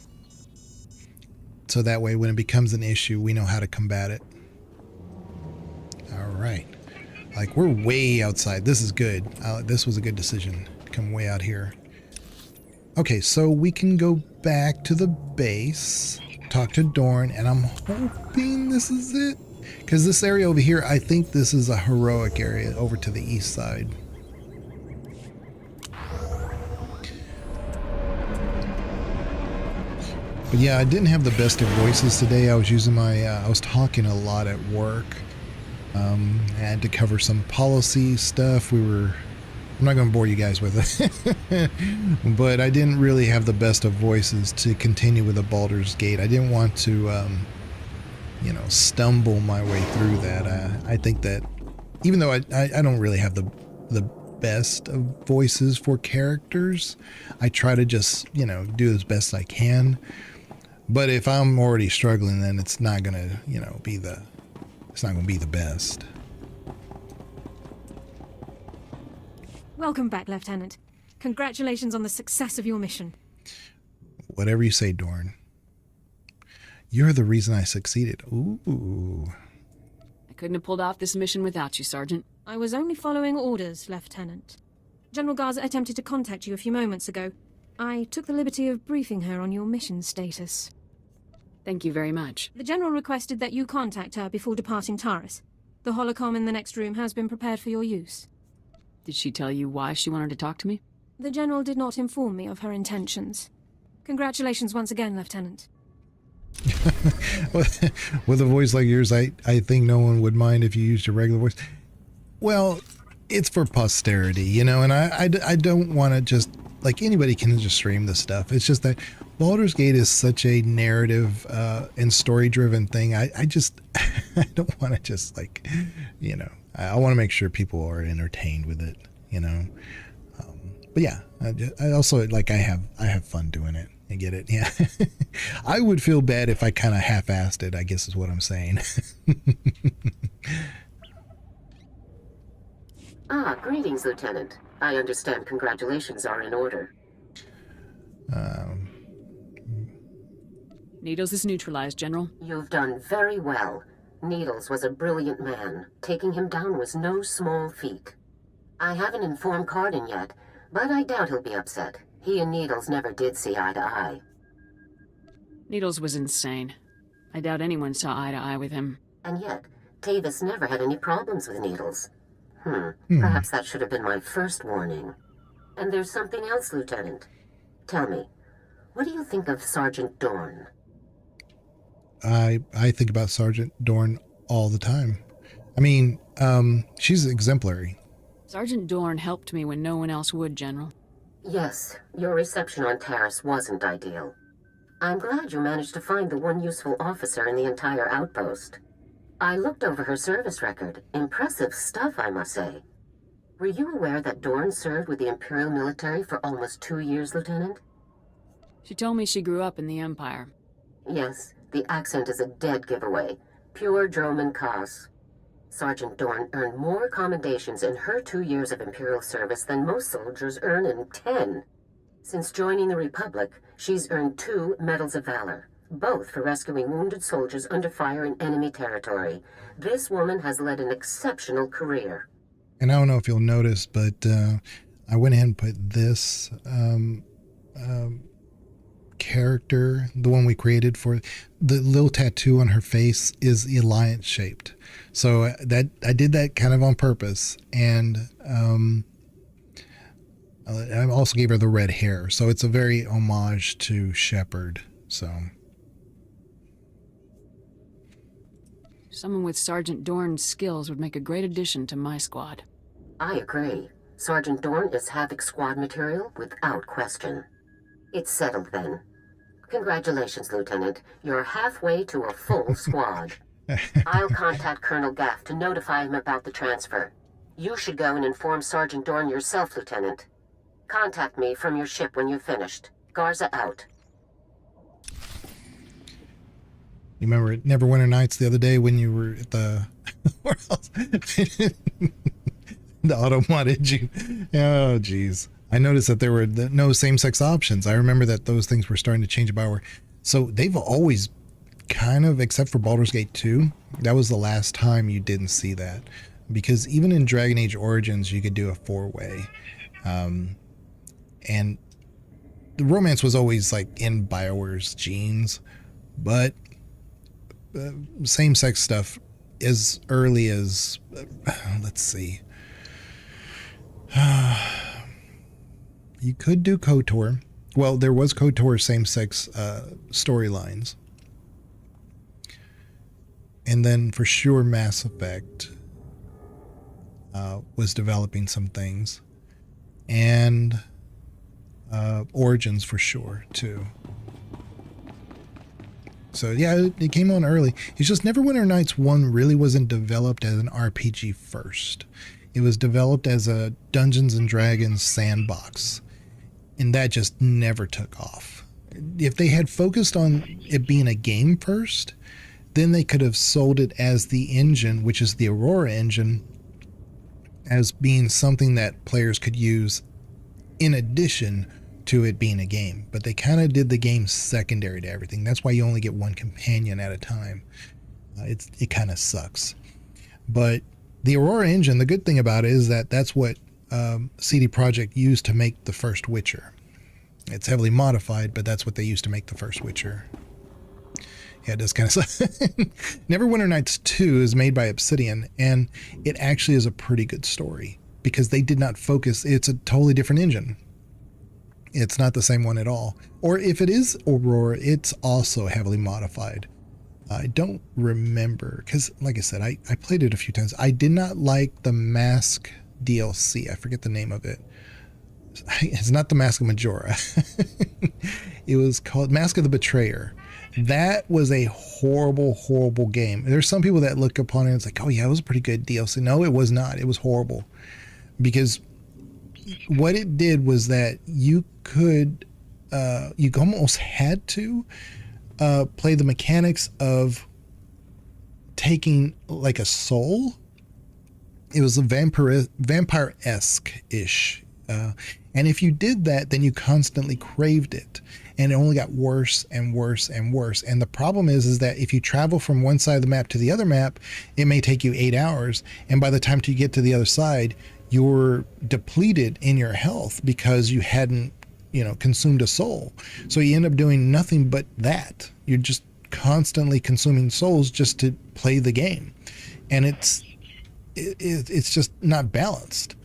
So that way, when it becomes an issue, we know how to combat it. All right. Like, we're way outside. This is good. This was a good decision. Come way out here. Okay, so we can go back to the base, talk to Dorn, and I'm hoping this is it. Because this area over here, I think this is a heroic area over to the east side. But yeah, I didn't have the best of voices today. I was using my, I was talking a lot at work. I had to cover some policy stuff. I'm not going to bore you guys with it. But I didn't really have the best of voices to continue with the Baldur's Gate. I didn't want to, you know, stumble my way through that. I think that even though I don't really have the best of voices for characters, I try to just, you know, do as best I can. But if I'm already struggling, then it's not going to, you know, it's not going to be the best. Welcome back, Lieutenant. Congratulations on the success of your mission. Whatever you say, Dorn. You're the reason I succeeded. Ooh. I couldn't have pulled off this mission without you, Sergeant. I was only following orders, Lieutenant. General Garza attempted to contact you a few moments ago. I took the liberty of briefing her on your mission status. Thank you very much. The General requested that you contact her before departing Taurus. The holocom in the next room has been prepared for your use. Did she tell you why she wanted to talk to me? The General did not inform me of her intentions. Congratulations once again, Lieutenant. With a voice like yours, I think no one would mind if you used your regular voice. Well, it's for posterity, you know, and I don't want to just, like, anybody can just stream this stuff. It's just that Baldur's Gate is such a narrative and story-driven thing. I just, I don't want to just, like, you know, I want to make sure people are entertained with it, you know. But yeah, I also, like, I have fun doing it. I get it, yeah. I would feel bad if I kind of half-assed it, I guess is what I'm saying. Greetings, Lieutenant. I understand congratulations are in order. Needles is neutralized, General. You've done very well. Needles was a brilliant man. Taking him down was no small feat. I haven't informed Cardin yet, but I doubt he'll be upset. He and Needles never did see eye to eye. Needles was insane. I doubt anyone saw eye to eye with him. And yet, Tavis never had any problems with Needles. Perhaps that should have been my first warning. And there's something else, Lieutenant. Tell me, what do you think of Sergeant Dorn? I think about Sergeant Dorn all the time. I mean, she's exemplary. Sergeant Dorn helped me when no one else would, General. Yes, your reception on Taris wasn't ideal. I'm glad you managed to find the one useful officer in the entire outpost. I looked over her service record. Impressive stuff, I must say. Were you aware that Dorn served with the Imperial military for almost 2 years, Lieutenant? She told me she grew up in the Empire. Yes, the accent is a dead giveaway. Pure Droman Kos. Sergeant Dorn earned more commendations in her 2 years of Imperial service than most soldiers earn in 10. Since joining the Republic, she's earned 2 Medals of Valor, both for rescuing wounded soldiers under fire in enemy territory. This woman has led an exceptional career. And I don't know if you'll notice, but I went ahead and put this character, the one we created for the little tattoo on her face, is Alliance shaped. So that I did that kind of on purpose, and I also gave her the red hair, so it's a very homage to Shepard. So someone with Sergeant Dorn's skills would make a great addition to my squad. I agree. Sergeant Dorn is Havoc squad material without question. It's settled then. Congratulations, Lieutenant. You're halfway to a full squad. I'll contact Colonel Gaff to notify him about the transfer. You should go and inform Sergeant Dorn yourself, Lieutenant. Contact me from your ship when you've finished. Garza out. You remember at Neverwinter Nights the other day when you were at the where else? The auto modded you. Oh, geez. I noticed that there were no same-sex options. I remember that those things were starting to change about. So they've always kind of, except for Baldur's Gate 2, that was the last time you didn't see that. Because even in Dragon Age Origins, you could do a 4-way. And the romance was always like in BioWare's genes. But same-sex stuff as early as, let's see. You could do KOTOR. Well, there was KOTOR same-sex storylines. And then for sure Mass Effect was developing some things. And Origins for sure, too. So yeah, it came on early. It's just Neverwinter Nights 1 really wasn't developed as an RPG first. It was developed as a Dungeons & Dragons sandbox. And that just never took off. If they had focused on it being a game first, then they could have sold it as the engine, which is the Aurora engine, as being something that players could use in addition to it being a game. But they kind of did the game secondary to everything. That's why you only get one companion at a time. It kind of sucks. But the Aurora engine, the good thing about it is that that's what CD Projekt used to make the first Witcher. It's heavily modified, but that's what they used to make the first Witcher. Yeah, it does kind of suck. Neverwinter Nights 2 is made by Obsidian, and it actually is a pretty good story because they did not focus. It's a totally different engine. It's not the same one at all. Or if it is Aurora, it's also heavily modified. I don't remember because, like I said, I played it a few times. I did not like the Mask DLC. I forget the name of it. It's not the Mask of Majora. It was called Mask of the Betrayer. That was a horrible, horrible game. There's some people that look upon it and it's like, oh yeah, it was a pretty good DLC. No, it was not. It was horrible. Because what it did was that you could, you almost had to play the mechanics of taking like a soul. It was a vampire-esque-ish. And if you did that, then you constantly craved it. And it only got worse and worse and worse. And the problem is that if you travel from one side of the map to the other map, it may take you 8 hours. And by the time you get to the other side, you're depleted in your health because you hadn't, consumed a soul. So you end up doing nothing but that. You're just constantly consuming souls just to play the game. And it's just not balanced.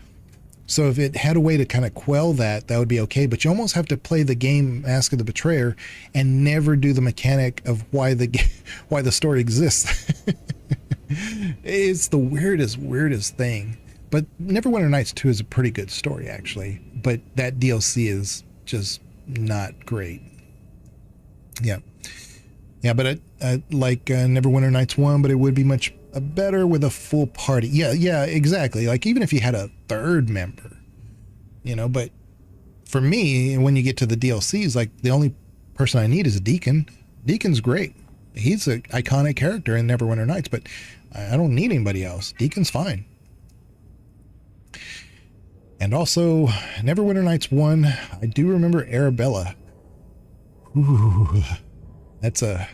So if it had a way to kind of quell that, that would be okay. But you almost have to play the game Mask of the Betrayer and never do the mechanic of why the story exists. It's the weirdest thing. But Neverwinter Nights 2 is a pretty good story, actually. But that DLC is just not great. Yeah. Yeah, but I like Neverwinter Nights 1, but it would be much better with a full party. Yeah, exactly. Like even if you had a third member, but for me, when you get to the DLCs, like the only person I need is a Deacon. Deacon's great. He's an iconic character in Neverwinter Nights, but I don't need anybody else. Deacon's fine. And also, Neverwinter Nights 1, I do remember Arabella. Ooh, that's an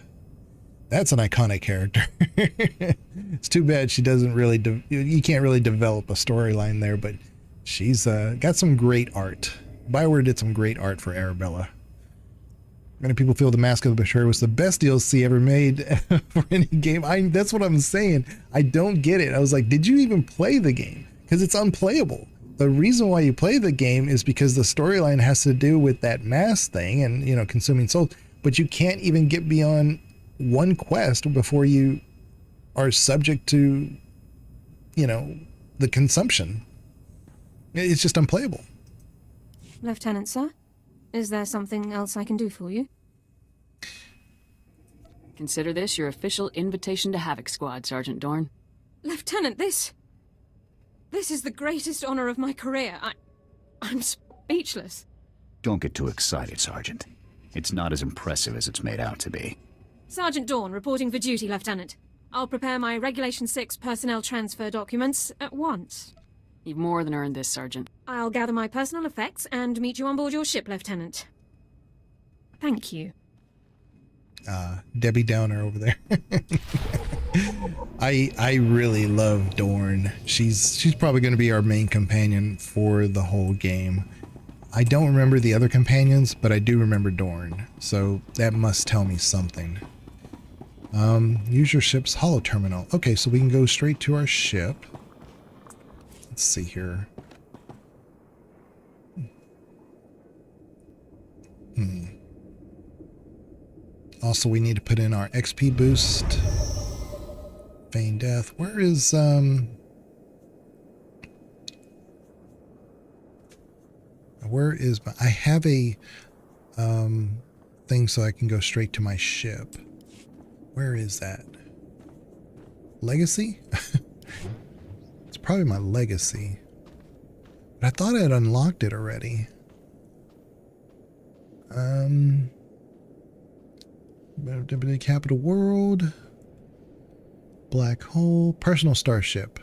iconic character. It's too bad she doesn't really, you can't really develop a storyline there, but she's got some great art. BioWare did some great art for Arabella. Many people feel the Mask of the Betrayer was the best DLC ever made for any game. That's what I'm saying. I don't get it. I was like, did you even play the game? Because it's unplayable. The reason why you play the game is because the storyline has to do with that mask thing and, consuming souls. But you can't even get beyond one quest before you are subject to, the consumption. It's just unplayable. Lieutenant, sir? Is there something else I can do for you? Consider this your official invitation to Havoc Squad, Sergeant Dorn. Lieutenant, this is the greatest honor of my career. I'm speechless. Don't get too excited, Sergeant. It's not as impressive as it's made out to be. Sergeant Dorn, reporting for duty, Lieutenant. I'll prepare my Regulation 6 personnel transfer documents at once. You've more than earned this, Sergeant. I'll gather my personal effects and meet you on board your ship, Lieutenant. Thank you. Debbie Downer over there. I really love Dorn. She's probably going to be our main companion for the whole game. I don't remember the other companions, but I do remember Dorn. So that must tell me something. Use your ship's holo terminal. Okay, so we can go straight to our ship. Let's see here. Also, we need to put in our XP boost. Feign death. Where is my... I have a thing so I can go straight to my ship. Where is that? Legacy? It's probably my legacy. But I thought I had unlocked it already. Capital World. Black Hole. Personal Starship.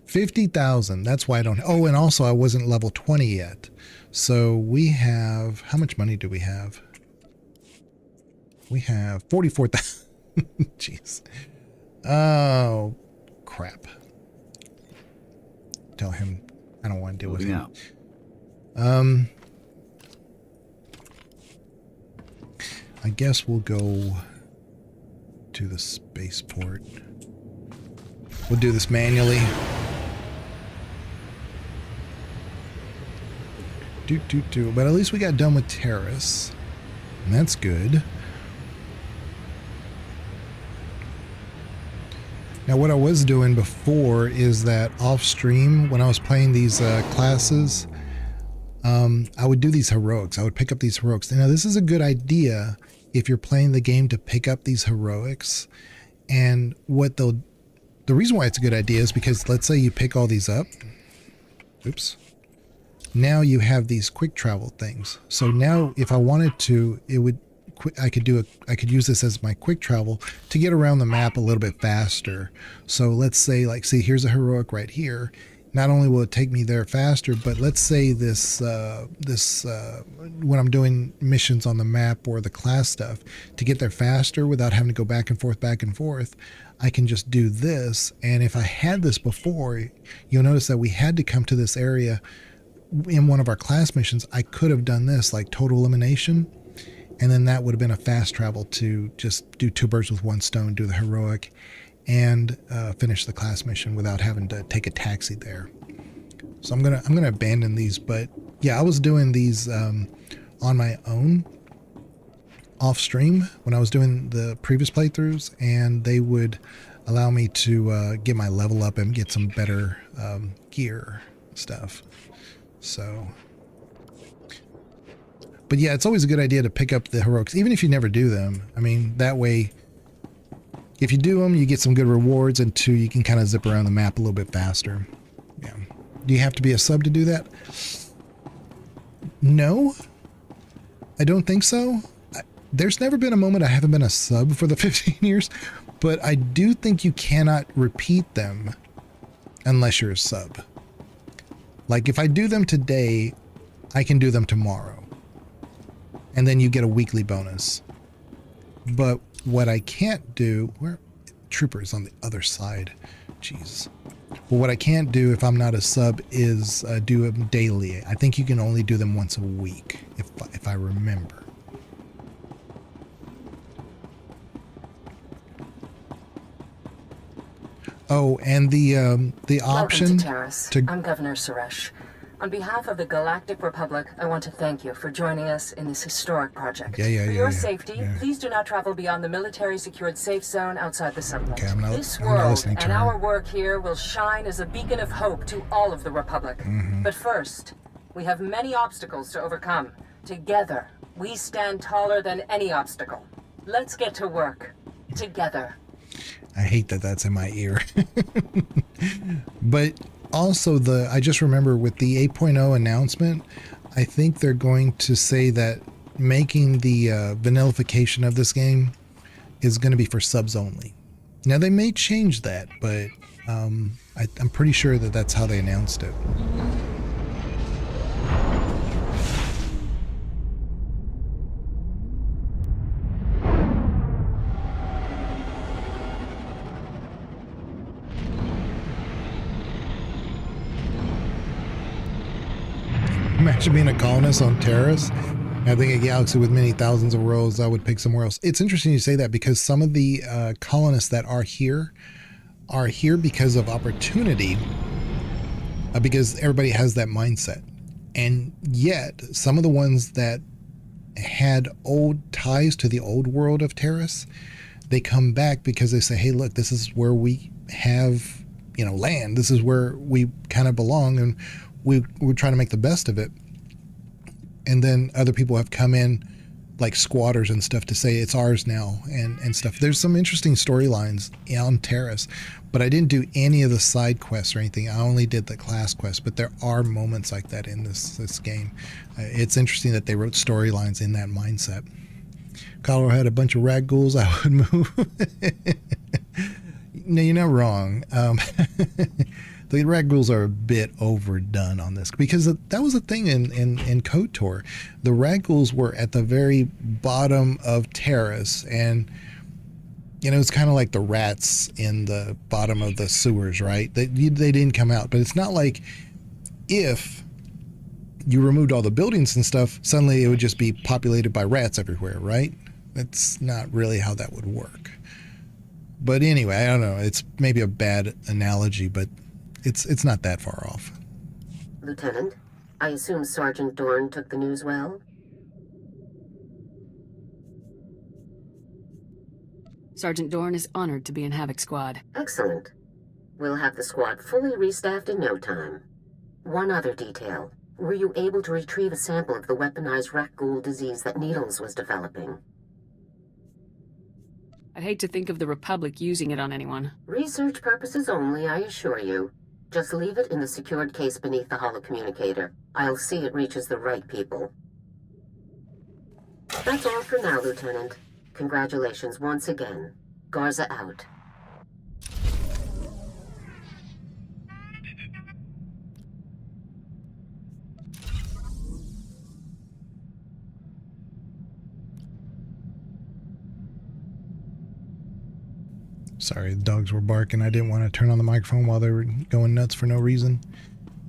50,000. That's why I don't... Oh, and also I wasn't level 20 yet. So we have... How much money do we have? We have 44,000. Jeez. Oh, crap. Tell him I don't want to deal with him. I guess we'll go to the spaceport. We'll do this manually. But at least we got done with Terrace. And that's good. Now what I was doing before is that off stream, when I was playing these classes, I would do these heroics. I would pick up these heroics. Now this is a good idea if you're playing the game to pick up these heroics. And what the reason why it's a good idea is because let's say you pick all these up. Oops. Now you have these quick travel things. So now if I wanted to, I could use this as my quick travel to get around the map a little bit faster. So let's say, like, see, here's a heroic right here. Not only will it take me there faster, but let's say when I'm doing missions on the map or the class stuff, to get there faster without having to go back and forth, I can just do this. And if I had this before, you'll notice that we had to come to this area in one of our class missions. I could have done this, like total elimination, and then that would have been a fast travel to just do 2 birds with 1 stone, do the heroic, and finish the class mission without having to take a taxi there. So I'm gonna abandon these, but yeah, I was doing these on my own off stream when I was doing the previous playthroughs, and they would allow me to get my level up and get some better gear stuff. So, but yeah, it's always a good idea to pick up the heroics, even if you never do them. I mean, that way, if you do them, you get some good rewards, and 2, you can kind of zip around the map a little bit faster. Yeah. Do you have to be a sub to do that? No, I don't think so. There's never been a moment I haven't been a sub for the 15 years, but I do think you cannot repeat them unless you're a sub. Like if I do them today, I can do them tomorrow. And then you get a weekly bonus. But what I can't do, where Trooper's on the other side. Jeez. Well, what I can't do if I'm not a sub is do them daily. I think you can only do them once a week, if I remember. Oh, and the option Welcome to Terrace. I'm Governor Suresh. On behalf of the Galactic Republic, I want to thank you for joining us in this historic project. For your safety, please do not travel beyond the military-secured safe zone outside the settlement. Okay, this world and our work here will shine as a beacon of hope to all of the Republic. But first, we have many obstacles to overcome. Together, we stand taller than any obstacle. Let's get to work. Together. I hate that that's in my ear. But also I just remember with the 8.0 announcement, I think they're going to say that making the vanillification of this game is going to be for subs only. Now they may change that, but I'm pretty sure that that's how they announced it. Imagine being a colonist on Terrace. I think a galaxy with many thousands of worlds, I would pick somewhere else. It's interesting you say that because some of the colonists that are here because of opportunity, because everybody has that mindset. And yet, some of the ones that had old ties to the old world of Terrace, they come back because they say, hey, look, this is where we have, land. This is where we kind of belong, and we're trying to make the best of it. And then other people have come in, like squatters and stuff, to say it's ours now and stuff. There's some interesting storylines on Terrace, but I didn't do any of the side quests or anything. I only did the class quests, but there are moments like that in this game. It's interesting that they wrote storylines in that mindset. Colorado had a bunch of rag ghouls. I would move. No, you're not wrong. The rag ghouls are a bit overdone on this because that was a thing in KOTOR. The rag ghouls were at the very bottom of Terrace, and it's kind of like the rats in the bottom of the sewers, right? They didn't come out, but it's not like if you removed all the buildings and stuff, suddenly it would just be populated by rats everywhere, right? That's not really how that would work. But anyway, I don't know. It's maybe a bad analogy, but it's not that far off. Lieutenant, I assume Sergeant Dorn took the news well? Sergeant Dorn is honored to be in Havoc Squad. Excellent. We'll have the squad fully restaffed in no time. One other detail. Were you able to retrieve a sample of the weaponized rat ghoul disease that Needles was developing? I'd hate to think of the Republic using it on anyone. Research purposes only, I assure you. Just leave it in the secured case beneath the holocommunicator. I'll see it reaches the right people. That's all for now, Lieutenant. Congratulations once again. Garza out. Sorry, the dogs were barking. I didn't want to turn on the microphone while they were going nuts for no reason.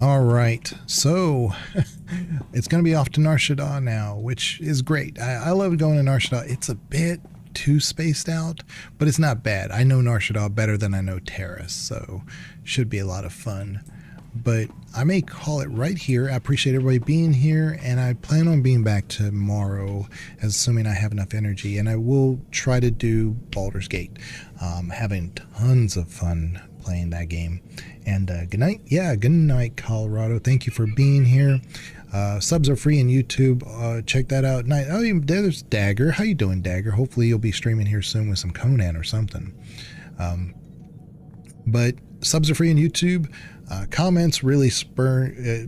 All right, so it's going to be off to Nar Shaddaa now, which is great. I love going to Nar Shaddaa. It's a bit too spaced out, but it's not bad. I know Nar Shaddaa better than I know Terrace, so should be a lot of fun. But I may call it right here. I appreciate everybody being here, and I plan on being back tomorrow, assuming I have enough energy, and I will try to do Baldur's Gate. Having tons of fun playing that game. And good night. Yeah, good night, Colorado. Thank you for being here. Subs are free on YouTube. Check that out. Night. Oh, there's Dagger. How you doing, Dagger? Hopefully you'll be streaming here soon with some Conan or something. But subs are free on YouTube. Comments really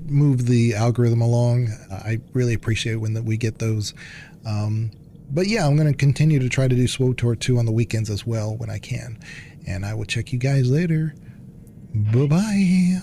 move the algorithm along. I really appreciate when we get those. But yeah, I'm going to continue to try to do SWTOR 2 on the weekends as well when I can. And I will check you guys later. Bye-bye.